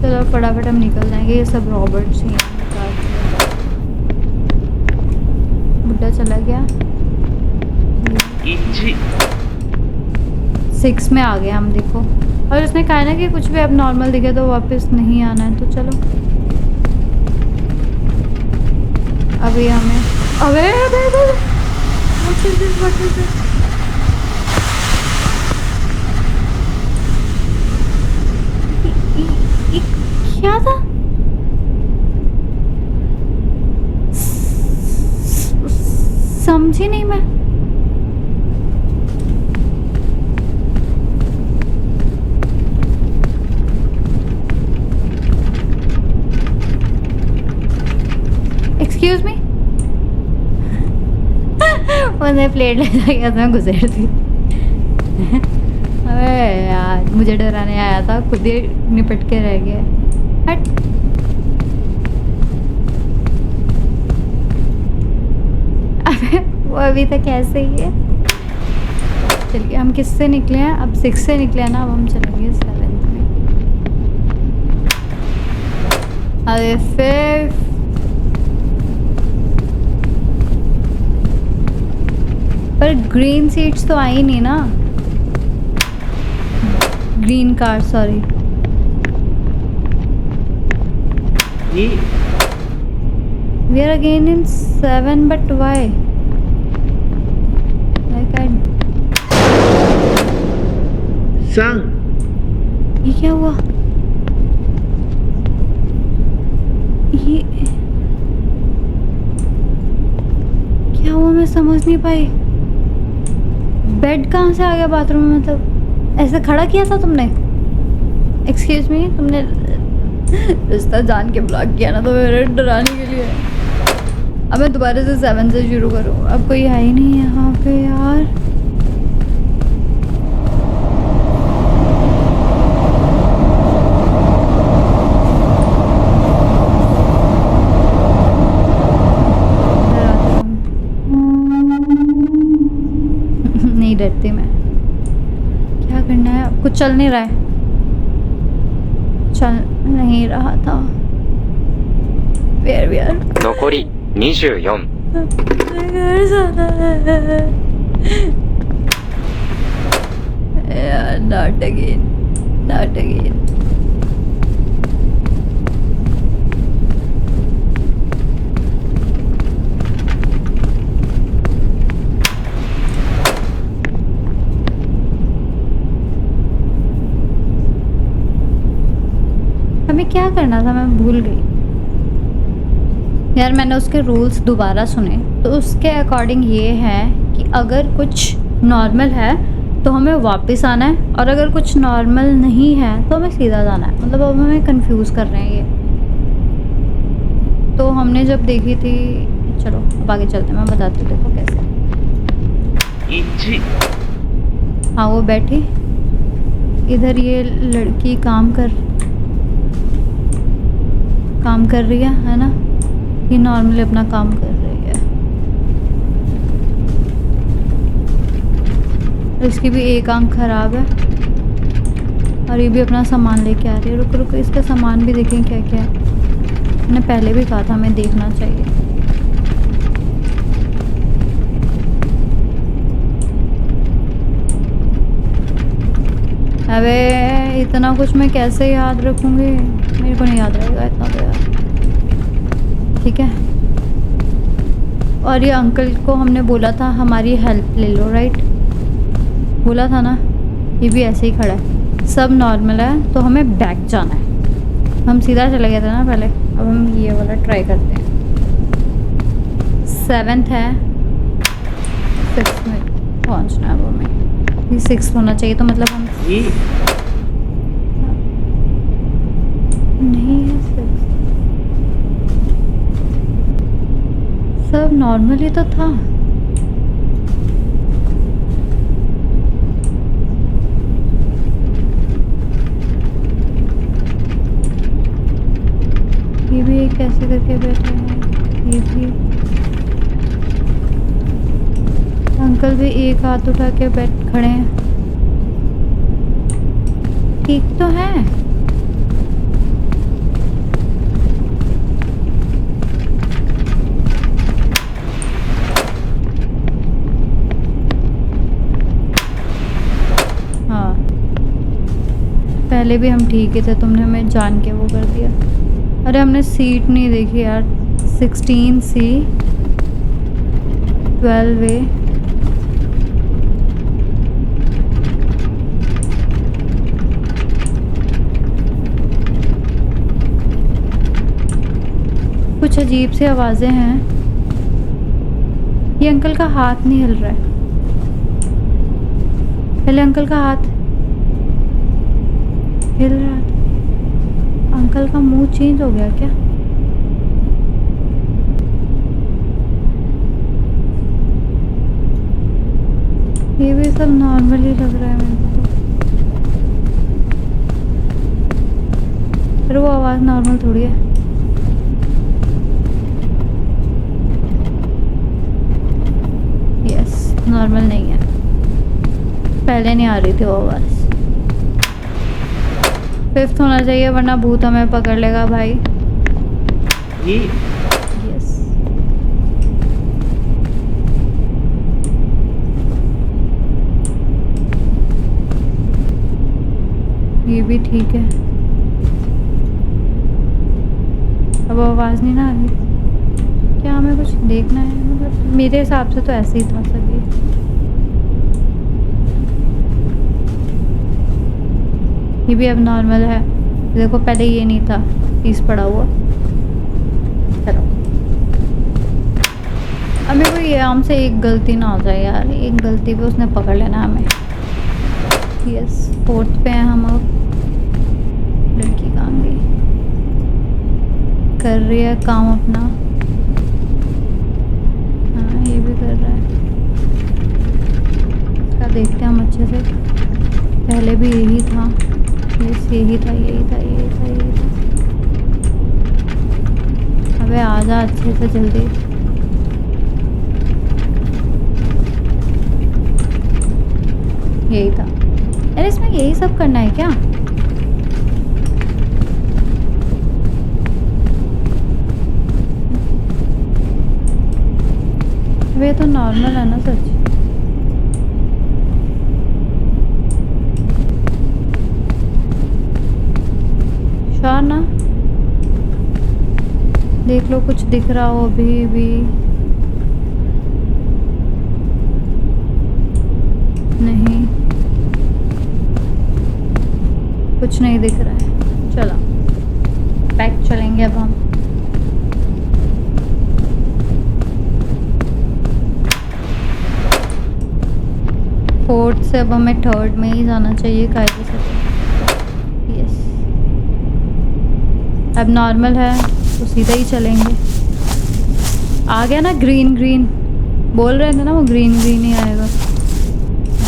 चलो फटाफट हम निकल जाएंगे। ये सब रॉबर्ट्स ही हैं। पूरा चला गया। 1 6 में आ गए हम, देखो। और उसने कहा ना कि कुछ भी अब नॉर्मल दिखे तो वापस नहीं आना है, तो चलो अभी हमें अबे अबे अबे what is this? What is this? ये क्या था? समझी नहीं मैं। Excuse me. मैंने प्लेट ले जाके मैं गुजर थी। अबे यार, मुझे डराने आया था, खुद ही निपट के रह गया। हट। अबे वो अभी तक ऐसे ही है। चलिए, हम किससे निकले हैं? अब 6 से निकले हैं ना, अब हम चलेंगे 7 में। अरे फिर पर ग्रीन सीट्स तो आई नहीं ना। Green car, sorry. 2 We are again in 7, but why? Like I... 3 ये क्या हुआ? ये क्या हुआ, मैं समझ नहीं पाई। बेड कहाँ से आ गया बाथरूम में? मतलब ऐसे खड़ा किया था तुमने? एक्सक्यूज मी, तुमने रिश्ता जान के ब्लॉक किया ना, तो मेरे डराने के लिए। अब मैं दोबारा से 7 से शुरू करूँ? अब कोई है ही नहीं यहाँ पे यार। नहीं डरती मैं। क्या करना है? अब कुछ चल नहीं रहा है। चल नहीं रहा था। वेयर वेयर 残り24 घर जाना है यार। Not again, not again. हमें क्या करना था? मैं भूल गई यार। मैंने उसके रूल्स दोबारा सुने, तो उसके अकॉर्डिंग ये है कि अगर कुछ नॉर्मल है तो हमें वापस आना है, और अगर कुछ नॉर्मल नहीं है तो हमें सीधा जाना है। मतलब अब हमें कंफ्यूज कर रहे हैं ये। तो हमने जब देखी थी, चलो अब आगे चलते हैं, मैं बताती हूँ देखो कैसे। 1 हाँ, वो बैठी इधर, ये लड़की काम कर रही है ना? ये नॉर्मली अपना काम कर रही है। इसकी भी एक आंख खराब है, और ये भी अपना सामान लेके आ रही है। रुको रुको, इसका सामान भी देखें क्या क्या है। मैंने पहले भी कहा था हमें देखना चाहिए। अबे इतना कुछ मैं कैसे याद रखूँगी? मेरे को नहीं याद रहेगा इतना तो यार। ठीक है। और ये अंकल को हमने बोला था हमारी हेल्प ले लो, राइट? बोला था ना। ये भी ऐसे ही खड़ा है, सब नॉर्मल है, तो हमें बैक जाना है। हम सीधा चले गए थे ना पहले, अब हम ये वाला ट्राई करते हैं। 7th है, 6 में पहुँचना है वो हमें। ये 6 होना चाहिए, तो मतलब हम 2 नहीं है 6। सब नॉर्मल ही तो था। ये भी कैसे करके बैठे हैं? ये भी अंकल भी एक हाथ उठा के बैठ खड़े हैं। ठीक तो है। पहले भी हम ठीक ही थे, तुमने हमें जान के वो कर दिया। अरे हमने सीट नहीं देखी यार। 16C 12A। कुछ अजीब सी आवाज़ें हैं। ये अंकल का हाथ नहीं हिल रहा है। पहले अंकल का हाथ हिल रहा था। अंकल का मुंह चेंज हो गया क्या? ये भी सब नॉर्मल ही लग रहा है मेरे को। पर वो आवाज़ नॉर्मल थोड़ी है। यस, नॉर्मल नहीं है। पहले नहीं आ रही थी वो आवाज़। 5th होना चाहिए वरना भूत हमें पकड़ लेगा भाई। यस। ये भी ठीक है। अब आवाज़ नहीं ना आ रही। क्या हमें कुछ देखना है? मतलब मेरे हिसाब से तो ऐसे ही था सभी। ये भी अब नॉर्मल है। देखो पहले ये नहीं था, पीस पड़ा हुआ। चलो अब मेरे को ये हमसे एक गलती ना हो जाए यार। एक गलती पे उसने पकड़ लेना हमें। यस, 4th पे हैं हम अब। लड़की काम गई, कर रही है काम अपना। हाँ ये भी कर रहा है। इसका देखते हैं हम अच्छे से। पहले भी यही था। यस, यही था यही था यही था यही था। अबे आजा अच्छे से जल्दी। यही था। अरे इसमें यही सब करना है क्या? वे तो नॉर्मल है ना सच। श्योर ना? देख लो कुछ दिख रहा हो अभी भी। नहीं, कुछ नहीं दिख रहा है। चलो बैक चलेंगे अब हम। फोर्थ से अब हमें 3rd में ही जाना चाहिए कायदे से। यस, अब नॉर्मल है तो सीधा ही चलेंगे। आ गया ना ग्रीन ग्रीन? बोल रहे थे ना वो ग्रीन ग्रीन ही आएगा।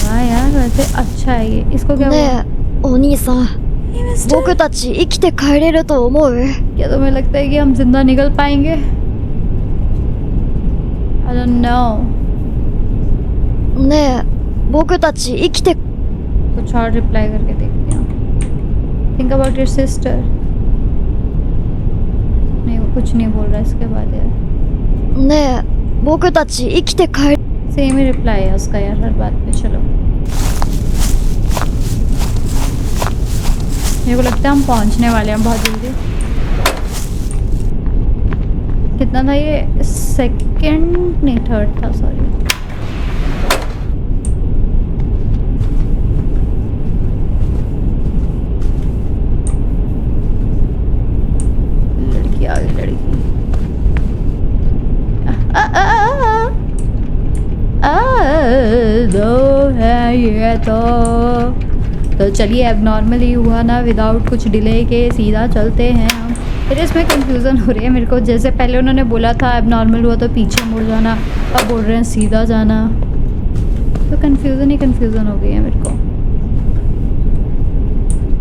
हाँ यार वैसे अच्छा है ये। इसको क्याねえ、お兄さん、僕たち生きて帰れると思う？ क्या तुम्हें लगता है कि हम जिंदा निकल पाएंगे? I don't know। ねえ、僕たち生きて कुछ और रिप्लाई करके देखते हैं। Think about your sister. नहीं वो कुछ नहीं बोल रहा इसके बाद यार। ねえ、僕たち生きて帰 सेम ही रिप्लाई है उसका यार हर बात पे। चलो मेरे को लगता है हम पहुंचने वाले हैं बहुत जल्दी। कितना था ये? 2nd नहीं 3rd था, सॉरी। लड़की आ गई, लड़की। दो है ये तो चलिए अब नॉर्मली हुआ ना, विदाउट कुछ डिले के सीधा चलते हैं हम। फिर इसमें कंफ्यूजन हो रही है मेरे को। जैसे पहले उन्होंने बोला था अब नॉर्मल हुआ तो पीछे मुड़ जाना, अब बोल रहे हैं सीधा जाना। तो कंफ्यूजन ही कंफ्यूजन हो गई है मेरे को।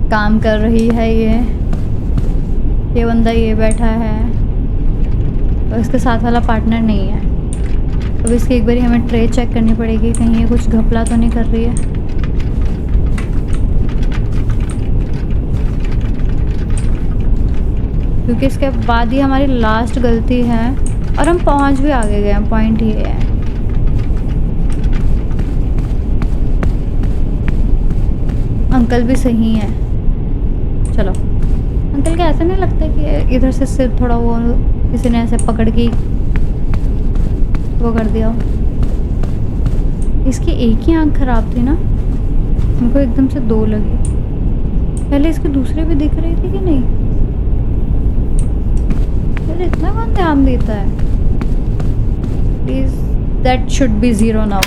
काम कर रही है ये बंदा, ये बैठा है और इसके साथ वाला पार्टनर नहीं है। अब इसकी एक बारी हमें ट्रे चेक करनी पड़ेगी, कहीं ये कुछ घपला तो नहीं कर रही है। क्योंकि इसके बाद ही हमारी लास्ट गलती है और हम पहुंच भी आगे गए हैं। पॉइंट ये है अंकल भी सही है। चलो। अंकल क्या ऐसा नहीं लगता कि इधर से सिर थोड़ा वो किसी ने ऐसे पकड़ के वो कर दिया हो? इसकी एक ही आंख खराब थी ना, मेरे को एकदम से दो लगी। पहले इसके दूसरे भी दिख रही थी कि नहीं? यार इतना कौन ध्यान देता है? Please that should be 0 now.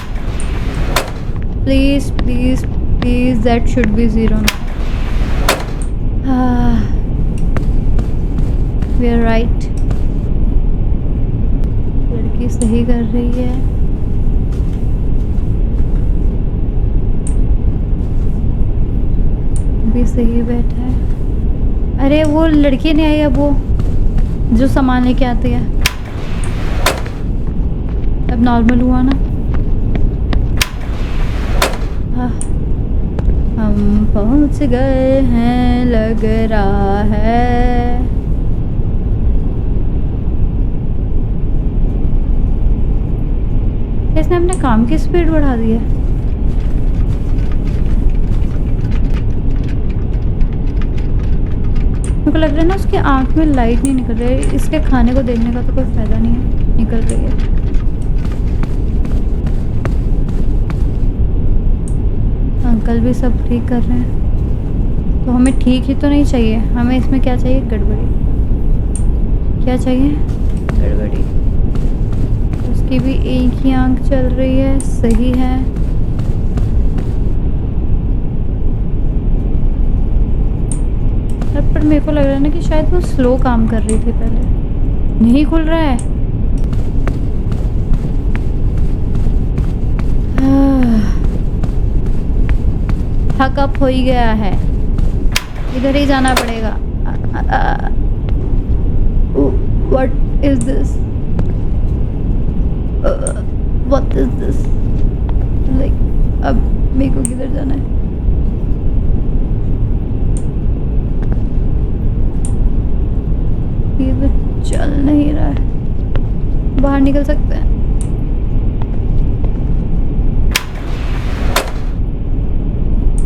Please please please that should be 0 now. We are right. लड़की सही कर रही है। भी सही बैठा है। अरे वो लड़की नहीं आई अब, वो जो सामान लेके आती है। अब नॉर्मल हुआ ना? हम पहुंच गए हैं लग रहा है। इसने अपने काम की स्पीड बढ़ा दी है। मेरे को लग रहा है ना उसकी आंख में लाइट नहीं निकल रही है। इसके खाने को देखने का तो कोई फायदा नहीं है, निकल रही है। अंकल भी सब ठीक कर रहे हैं, तो हमें ठीक ही तो नहीं चाहिए। हमें इसमें क्या चाहिए? गड़बड़ी। क्या चाहिए? गड़बड़ी। उसकी भी एक ही आंख चल रही है, सही है। पर मेरे को लग रहा है ना कि शायद वो स्लो काम कर रही थी पहले। नहीं खुल रहा है। थक अप हो ही गया है, इधर ही जाना पड़ेगा। What is this? What is this? Like अब मेरे को किधर जाना है? ये तो चल नहीं रहा है। बाहर निकल सकते हैं?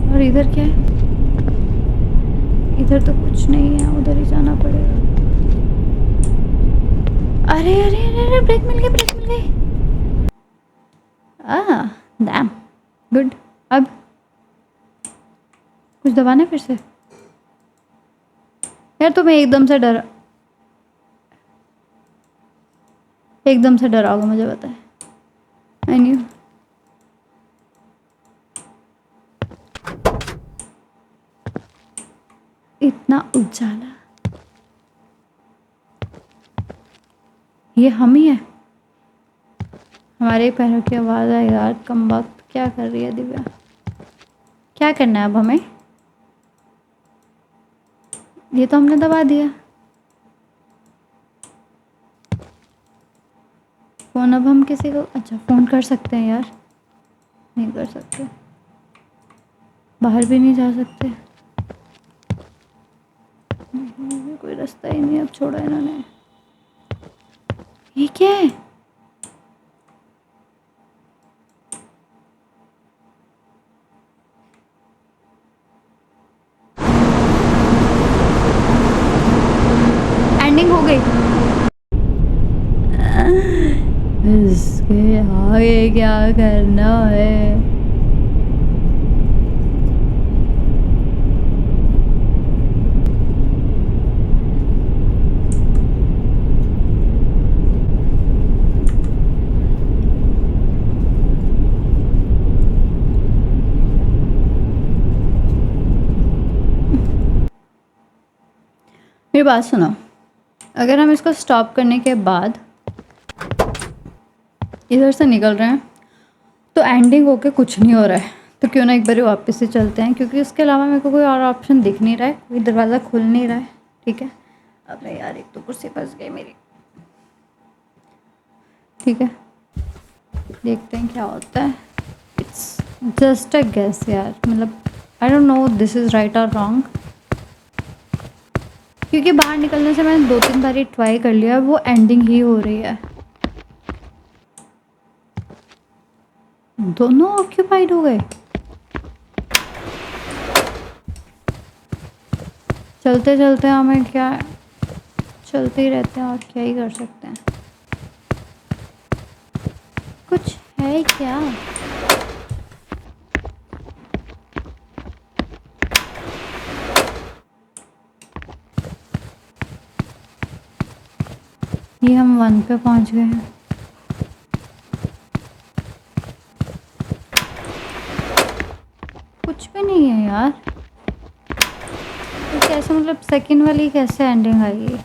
और इधर क्या है? इधर तो कुछ नहीं है, उधर ही जाना पड़ेगा। अरे अरे अरे अरे, ब्रेक मिल गई, ब्रेक मिल गई। Damn good. अब कुछ दबाना है फिर से? यार तुम्हें एकदम से डराओगे, मुझे पता है। I knew. इतना उजाला, ये हम ही है। हमारे पैरों की आवाज़ है यार। कम वक्त क्या कर रही है दिव्या? क्या करना है अब हमें? ये तो हमने दबा दिया। फ़ोन अब हम किसी को, अच्छा फ़ोन कर सकते हैं यार? नहीं कर सकते। बाहर भी नहीं जा सकते। कोई रास्ता ही नहीं अब, छोड़ा इन्होंने। ये क्या है? एंडिंग हो गई। इसके आगे क्या करना है? मेरी बात सुनो, अगर हम इसको स्टॉप करने के बाद इधर से निकल रहे हैं तो एंडिंग होके कुछ नहीं हो रहा है, तो क्यों ना एक बार वापस से चलते हैं, क्योंकि इसके अलावा मेरे को कोई और ऑप्शन दिख नहीं रहा है, कोई दरवाज़ा खुल नहीं रहा है। ठीक है, अबे यार एक तो कुर्सी फंस गई मेरी। ठीक है, देखते हैं क्या होता है। इट्स जस्ट अ गेस यार, मतलब I don't know this is right और रॉन्ग, क्योंकि बाहर निकलने से मैंने 2-3 बार ट्राई कर लिया, वो एंडिंग ही हो रही है। दोनों ऑक्यूपाइड हो गए। चलते चलते हमें क्या, चलते ही रहते हैं और क्या ही कर सकते हैं। कुछ है क्या? ये हम 1 पे पहुंच गए हैं। कुछ भी नहीं है यार। ये कैसे, मतलब सेकंड वाली कैसे एंडिंग आई?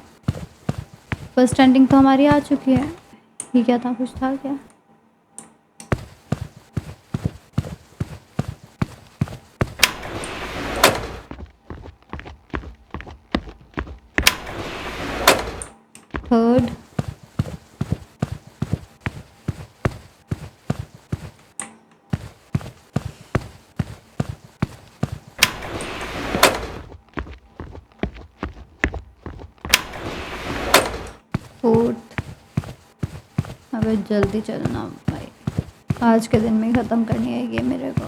फर्स्ट एंडिंग तो हमारी आ चुकी है। ये क्या था, कुछ था क्या? Third, fourth. अबे जल्दी चलना भाई, आज के दिन में ही ख़त्म करनी है ये मेरे को।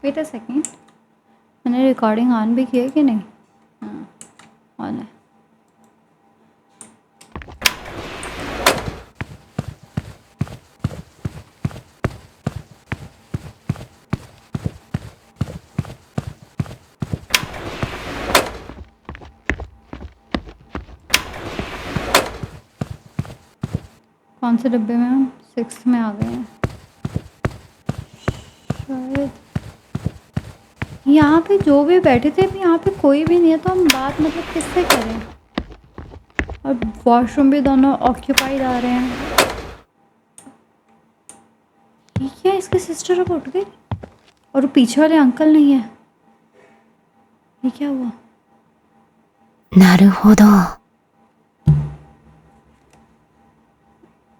वेट अ सेकेंड, मैंने रिकॉर्डिंग ऑन भी की है कि नहीं? हाँ ऑन है। कौन से डब्बे में? हम 6th में आ गए हैं शायद। यहाँ पे जो भी बैठे थे, अभी यहाँ पे कोई भी नहीं है, तो हम बात मतलब किससे करें? और वॉशरूम भी दोनों ऑक्यूपाइड आ रहे हैं। ये क्या, इसकी सिस्टर अब उठ गई और वो पीछे वाले अंकल नहीं है। ये क्या हुआ? なるほど。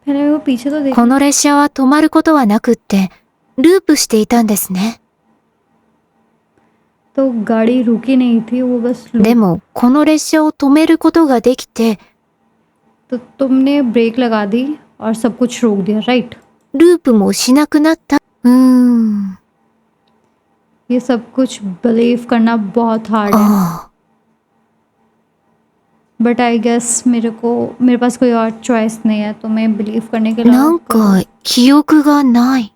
पहले वो पीछे तो देख। この列車は止まることはなくって、ループしていたんですね。 तो गाड़ी रुकी नहीं थी, वो बस でも、この列車を止めることができて、 तो तुमने ब्रेक लगा दी और सब कुछ रोक दिया, राइट? ループもしなくなった。ये सब कुछ बिलीव करना बहुत हार्ड है, ああ。 बट आई गेस मेरे पास कोई और चॉइस नहीं है, तो मैं बिलीव करने के な अलावा んか、記憶がない。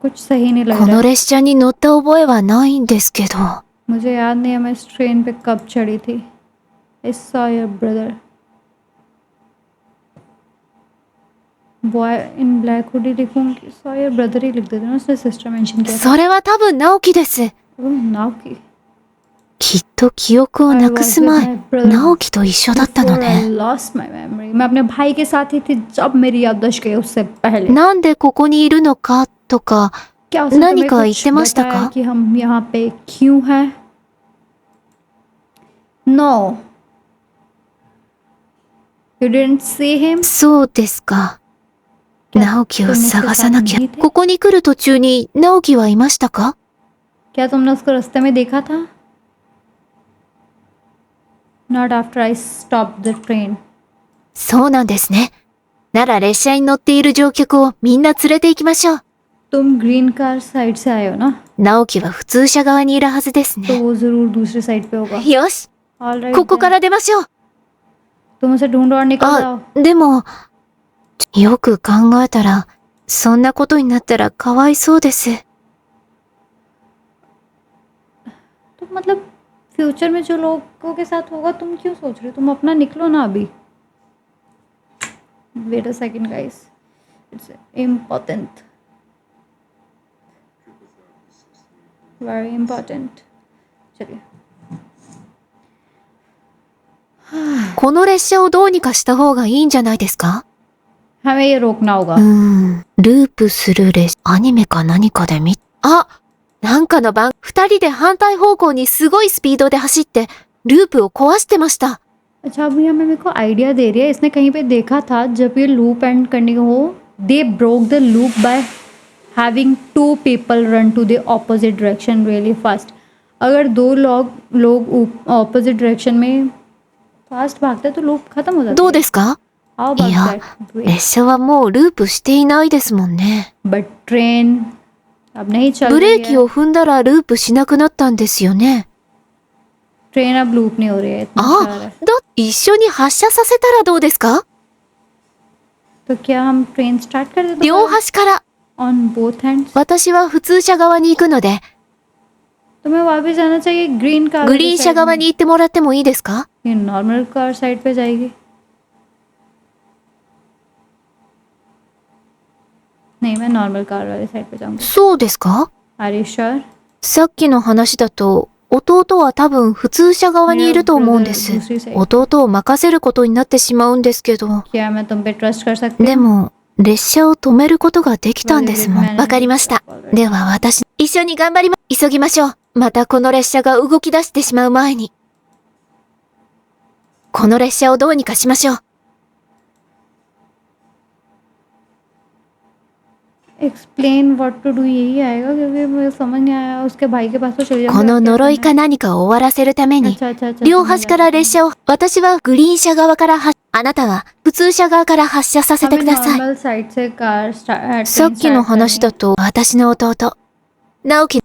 कुछ सही नहीं लग こ रहा の है। 列車に乗った覚えはないんですけど。 मुझे याद नहीं है मैं इस ट्रेन पे कब चढ़ी थी। I saw your brother boy in black hoodie लिखूंगी, saw your brother ही लिख देते ना, उसने सिस्टर मेंशन किया था। それは多分直樹です。 ओह, नाव की।きっと記憶をなくす前、直樹と一緒だったの Before I ね。 lost my memory, मैं अपने भाई के साथ ही थी जब मेरी याददाश्त गई, उससे पहले। なんでここにいるのかとか、 क्या उसने何 तुम्हें か言っ कुछ てました बताया か？ कि हम यहाँ पे क्यों हैं? No, you didn't see him. そうですか。 क्या 直樹を तुम उसके 探 साथ さなきゃ नहीं。थे? ここに来る途中に直樹はいましたか？ क्या तुमने उसको रास्ते में देखा था? Not after I stopped the train. そうなんですね。なら列車に乗っている乗客をみんな連れて行きましょう。 तुम ग्रीन कार साइड से आए हो ना, 直樹は普通車側にいるはずです तो ね。 वो जरूर दूसरी साइड पे होगा। よし、 Alright ここ then. から出ましょう。 तुम उसे ढूंढो और निकल जाओ। あ、でも、よく考えたら、そんなことになったらかわいそうです。 तो मतलब फ्यूचर में जो लोगों के साथ होगा तुम क्यों सोच रहे हो? तुम अपना निकलो ना अभी। Wait a second guys, it's important, very important. चलिए, この列車をどうにかした方がいいんじゃないですか？ हमें ये रोकना होगा। ループする列車、アニメか何かでなんかの番、二人で反対方向にすごいスピードで走って、ループを壊してました。 अच्छा, अभी हमें मेरे को आइडिया दे रही है, इसने कहीं पे देखा था जब ये लूप एंड करने को हो, they broke the loop by having 2 people run to the opposite direction really fast. अगर 2 लोग ऑपोजिट डायरेक्शन में फास्ट भागते तो लूप खत्म हो जाता। どうですか？ How い about や、 that? 列車はもうループしていないですもんね。 But train अब नहीं चल ブレ रही ーキ है を踏んだらループしなくなったんですよね。 ट्रेन अब लूप नहीं हो रही है इतना あ、 श्योर है 一緒に発車させたらどうですか？ तो क्या हम ट्रेन स्टार्ट कर देते 両端から。 ऑन बोथ हैंड्स 私は普通車側に行くので、 तुम्हें वापस जाना चाहिए ग्रीन कार グリーン車側に行ってもらってもいいですか？ ये नॉर्मल कार साइड पे जाएगी नहीं मैं नॉर्मल कार वाले साइड पे जाऊंगी そうですか？ आर यू श्योर さっきの話だと、弟は多分普通車側にいると思うんです。 दूसरी साइड 弟を任せることになってしまうんですけど。 क्या मैं तुम पे ट्रस्ट कर सकती で हूँ も、列車を止めることができたんですもん。わかりました。では私、一緒に頑張り急ぎましょう。またこの列車が動き出してしまう前に。この列車をどうにかしましょう。 एक्सप्लेन व्हाट टू डू यही आएगा क्योंकि मुझे समझ नहीं आया उसके भाई के पास तो चले この呪いか何かを終わらせるために、 अच्छा अच्छा अच्छा 両端から列車を、私はグリーン車側からあなたは普通車側から発車させてください。 नॉर्मल साइड से कार さっきの話だと、私の弟、直樹、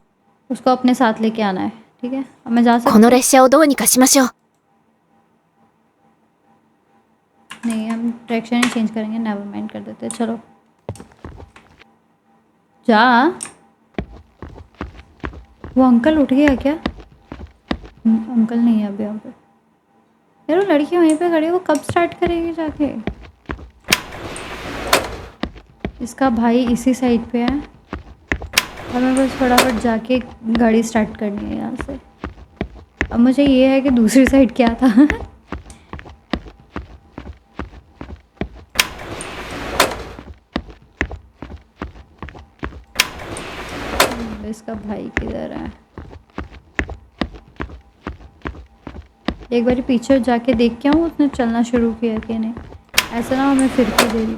उसको अपने साथ लेके आना है ठीक है अब मैं जा こ सकती の列車をどうにかしましょう。 नहीं हम डायरेक्शन ही चेंज करेंगे नेवर माइंड कर देते हैं चलो जा वो अंकल उठ गया क्या अंकल नहीं है अभी यहाँ पे यार वो लड़की वहीं पे खड़ी है वो कब स्टार्ट करेगी जाके इसका भाई इसी साइड पे है हमें बस फटाफट जाके गाड़ी स्टार्ट करनी है यहाँ से अब मुझे ये है कि दूसरी साइड क्या था इसका भाई किधर है एक बार पीछे जाके देख के आऊँ उसने चलना शुरू किया कि नहीं ऐसा ना हमें फिर के दे रही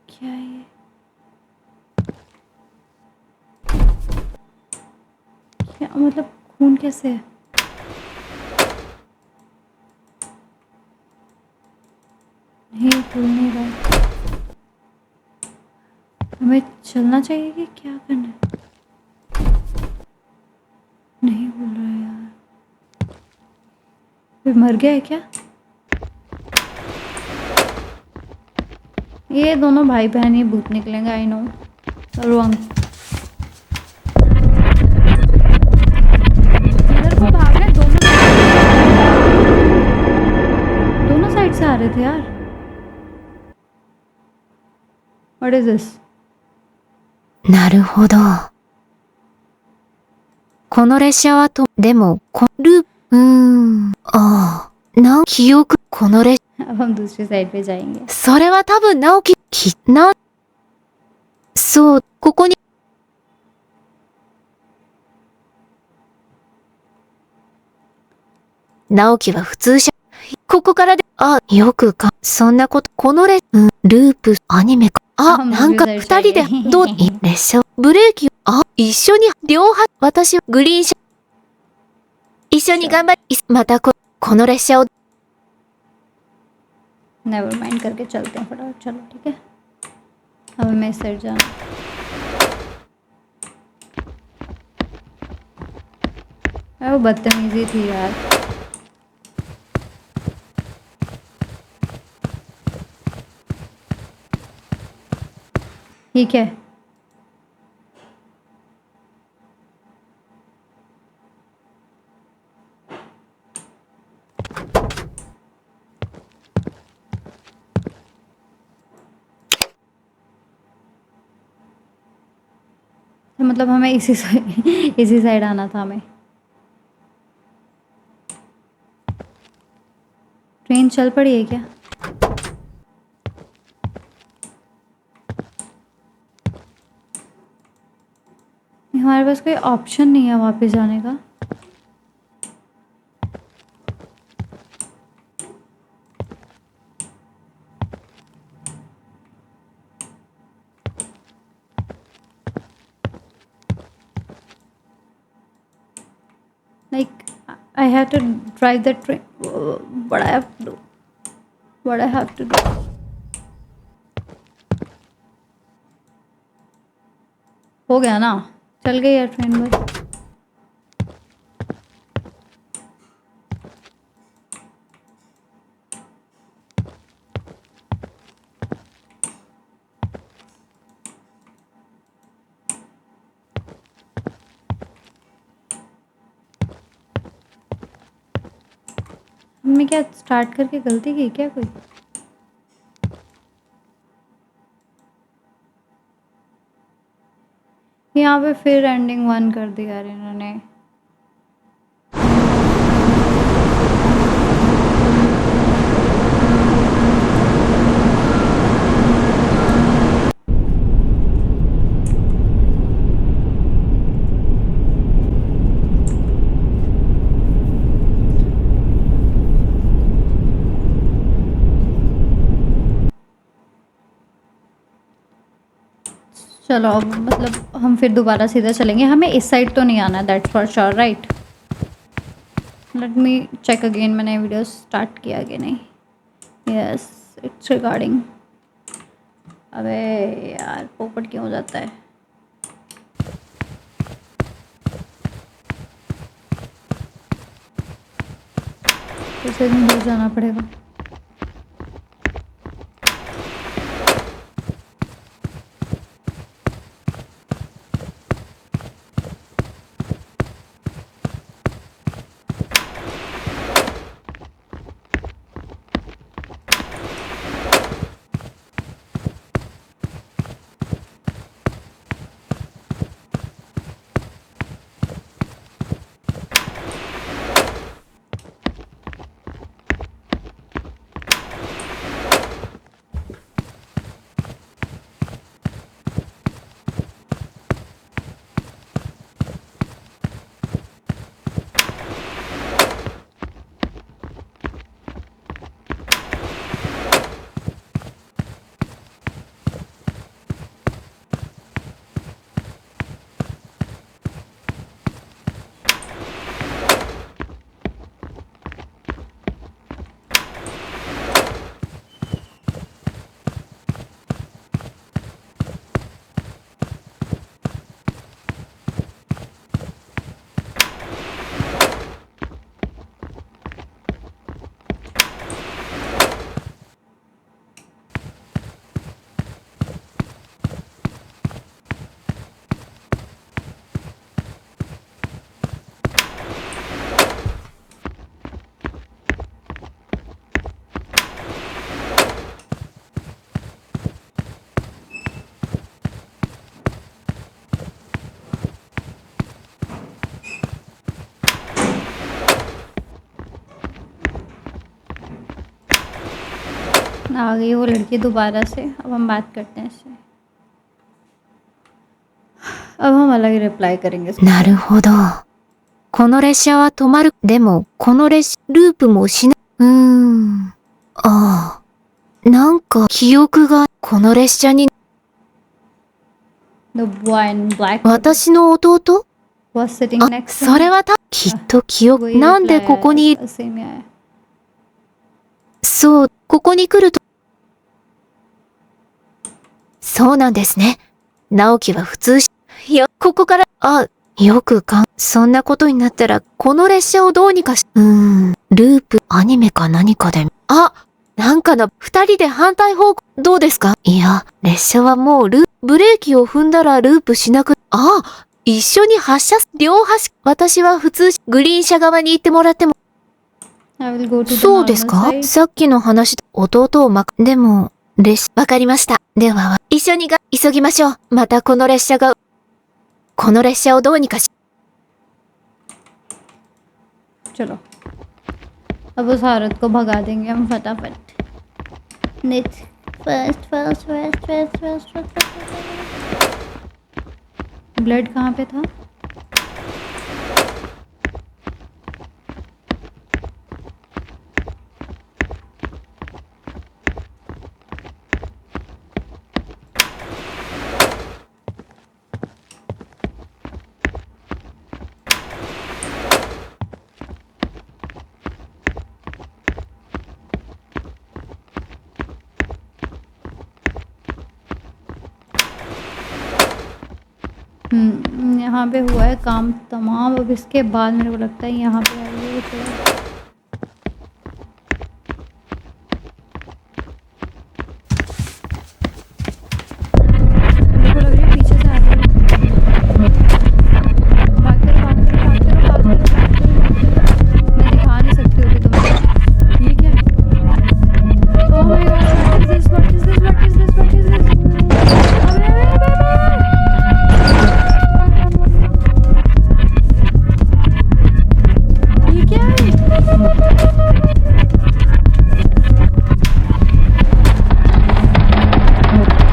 क्या है ये क्या मतलब खून कैसे है नहीं खुल नहीं रहा हमें चलना चाहिए कि क्या करना है नहीं बोल रहा है यार फिर मर गया है क्या ये दोनों भाई बहन ही भूत निकलेंगे आई नो रॉन्ग इधर को भाग रहे दोनों साइड से आ रहे थे यार व्हाट इज दिस なるほど。この列車はでも、ああ、記憶、この列、 अब हम दूसरी साइड पे जाएंगे それは多分直樹、そう、ここに、直樹は普通車、ここからで、よくか、そんなこと、このループ、アニメか。なんか二人で、列車、ブレーキ、一緒に、両端、私、グリーン車、一緒に頑張り、またこの列車を、 नेवर माइंड करके चलते हैं फटाफट चलो ठीक है अब हमें इस साइड जाना वो बदतमीजी थी यार ठीक है मतलब हमें इसी साइड आना था हमें ट्रेन चल पड़ी है क्या हमारे पास कोई ऑप्शन नहीं है वापस जाने का like I have to drive the train what I have to do what I have to do हो गया ना, चल गई यार ट्रेन बस। हमने क्या स्टार्ट करके गलती की क्या कोई? यहाँ पे फिर एंडिंग 1 कर दिया यार इन्होंने। चलो अब मतलब हम फिर दोबारा सीधा चलेंगे, हमें इस साइड तो नहीं आना, that's for sure right. Let me check again, मैंने वीडियो स्टार्ट किया कि नहीं। Yes it's recording. अबे यार पोपट क्यों हो जाता है? फिर से दूर जाना पड़ेगा। आ गई वो लड़की दोबारा से। अब हम बात करते हैं इससे। अब हम अलग ही रिप्लाई करेंगे इसको। なるほど。この列車は止まる。でも、この列車、ループもしない。ああ。なんか、記憶が、この列車に、 The boy in black 私の弟 was sitting あ、 next to それはきっと記憶、 वही なんで reply ここにいる same ही आया। そう、ここに来ると。そうなんですね。直樹は普通し、いや、ここから、よくそんなことになったら、この列車をどうにかし、ループ、アニメか何かで、なんかの、二人で反対方向、どうですか？いや、列車はもうブレーキを踏んだらループしなく、一緒に発車、両端、私は普通、グリーン車側に行ってもらっても、 I will go to the そうです normal か？ side。さっきの話、弟をでも、わかりました。では、一緒に急ぎましょう。またこの列車をどうにかし、 चलो अब उस औरत को भगा देंगे हम फटाफट। Next first first first first first first blood कहाँ पे था? यहाँ पे हुआ है काम तमाम। अब इसके बाद मेरे को लगता है यहाँ पे आइए तो मेरे को लग रही है पीछे से आ रही है। भाग करो, भाग करो, भाग करो, भाग करो, भाग करो। मैं दिखा नहीं सकती होगी तुम्हें। ये क्या है? Oh my God, what is this? What is this? What is this? What is this? अबे, अबे, अबे, अबे। ये क्या है?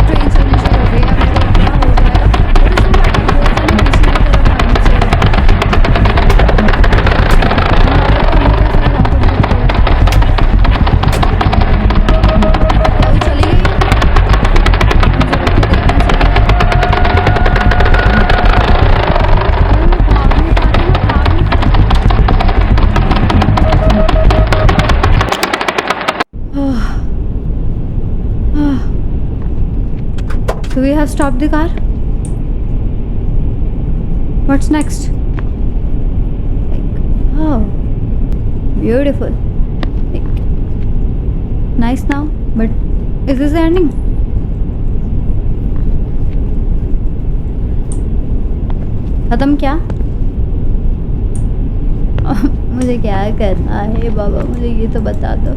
ट्रेन चलनी शुरू हो गई है। मेरे को क्या हो जाएगा? और इसमें बैठा बोल जाने किसी की तरफ आनी चाहिए। क्या वो चली गई? मुझे रुक के देखना चाहिए। मैं भाग नहीं पा रही, मैं भाग नहीं पा रही। So we have stopped the car. What's next? Like, oh, beautiful. Like, nice now, but is this the ending? खत्म क्या? मुझे क्या करना है बाबा, मुझे ये तो बता दो।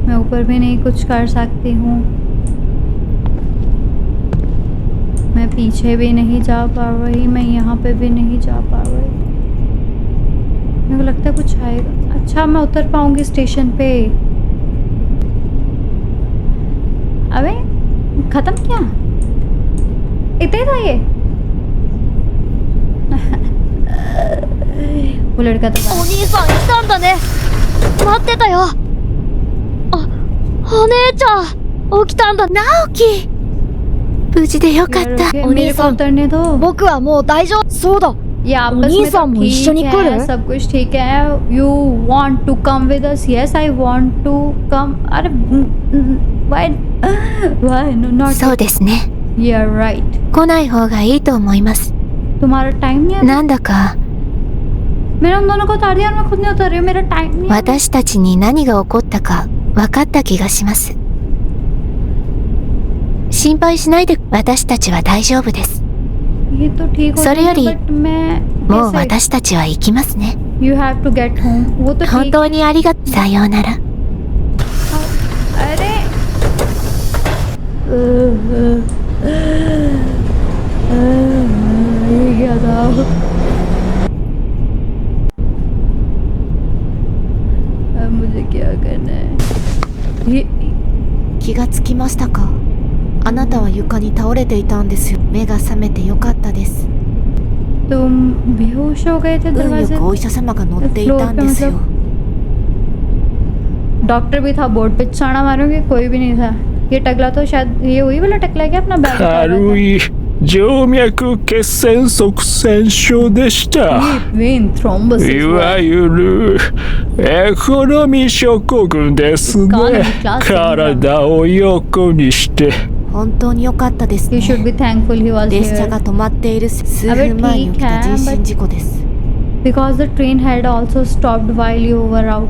मैं ऊपर भी नहीं कुछ कर सकती हूँ, मैं पीछे भी नहीं जा पा रही, मैं यहाँ पे भी नहीं जा पा रही। मेरे को लगता है कुछ आएगा। अच्छा, मैं उतर पाऊंगी स्टेशन पे। अबे खत्म क्या? इतना ही था ये? वो लड़का तो お兄さんいたんだね。待ってたよ。お姉ちゃん起きたんだ。直樹無事でよかった。 यार, お मेरे 兄 को さん उतरने दो। 僕はもう大丈夫。そうだ。 ये आपस में उन्हीं तो सब मिशन ठीक ही कर है, रहे हैं। सब कुछ ठीक है। You want to come with us? Yes, I want to come. अरे why no not? そうですね。 Yeah, right. 来ない方がいいと思います。 तुम्हारा टाइम नहीं है? なんだか मैंने उन दोनों को उतार दिया और मैं खुद नहीं उतर रही हूँ। मेरा टाइम नहीं है। 私たちに何が起こったか分かった気がします。心配しないで、私たちは大丈夫です。 ये तो ठीक हो それより but मैं もう कैसे? 私たちは行きますね。 You have to get home. वो तो 本 ठीक। 当にありがとう。さようなら。 अरे ये क्या था? अब मुझे क्या करना है? ये 気がつきましたか。あなたは床に倒れていたんですよ。目が覚めてよかったです。 तुम बेहोश हो गए थे 運よ दरवाजे くお医者様が乗っていたんですよ。 डॉक्टर भी था बोर्ड पे। चाणा मारोगे? कोई भी नहीं था। ये टकला तो शायद ये वही वाला टकला है क्या? अपना बैग उठा रहा था। 軽い静脈血栓塞栓症でした。 vein thrombosis いわゆるエコノミー症候群ですね。体を横にして。本当によかったですね。 You should be thankful he was 列車 here が止まっている数分前に起きた人身事故です。 because the train had also stopped while you were out.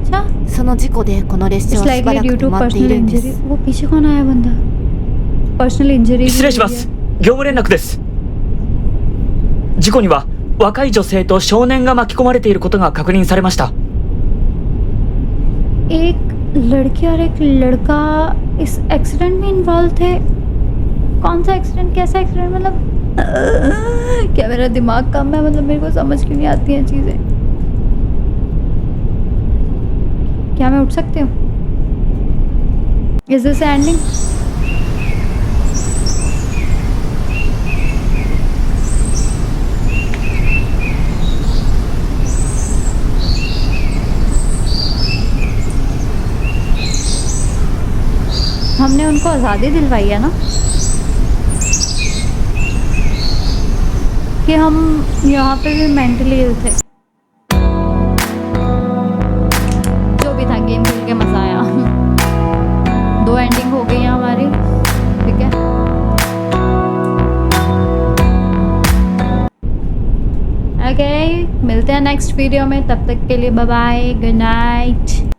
अच्छा, その事故でこの列車 it's はしば likely らく due 止 to まってい personal るんで injury. す。 वो पीछे कौन आया बंदा? Personal injury 失礼します。業務連絡です。事故には若い女性と少年が巻き込まれていることが確認されました。 एक लड़की और एक लड़का इस एक्सीडेंट में इन्वॉल्व थे। कौन सा एक्सीडेंट? कैसा एक्सीडेंट? मतलब क्या मेरा दिमाग कम है? मतलब मेरे को समझ क्यों नहीं आती हैं चीज़ें। क्या मैं उठ सकती हूँ? Is this ending? हमने उनको आज़ादी दिलवाई है ना कि हम यहाँ पे भी मेंटली इल थे। जो भी था, गेम खेल के मज़ा आया। 2 एंडिंग हो गई हैं हमारी, ठीक है। मिलते हैं नेक्स्ट वीडियो में, तब तक के लिए बाय बाय, गुड नाइट।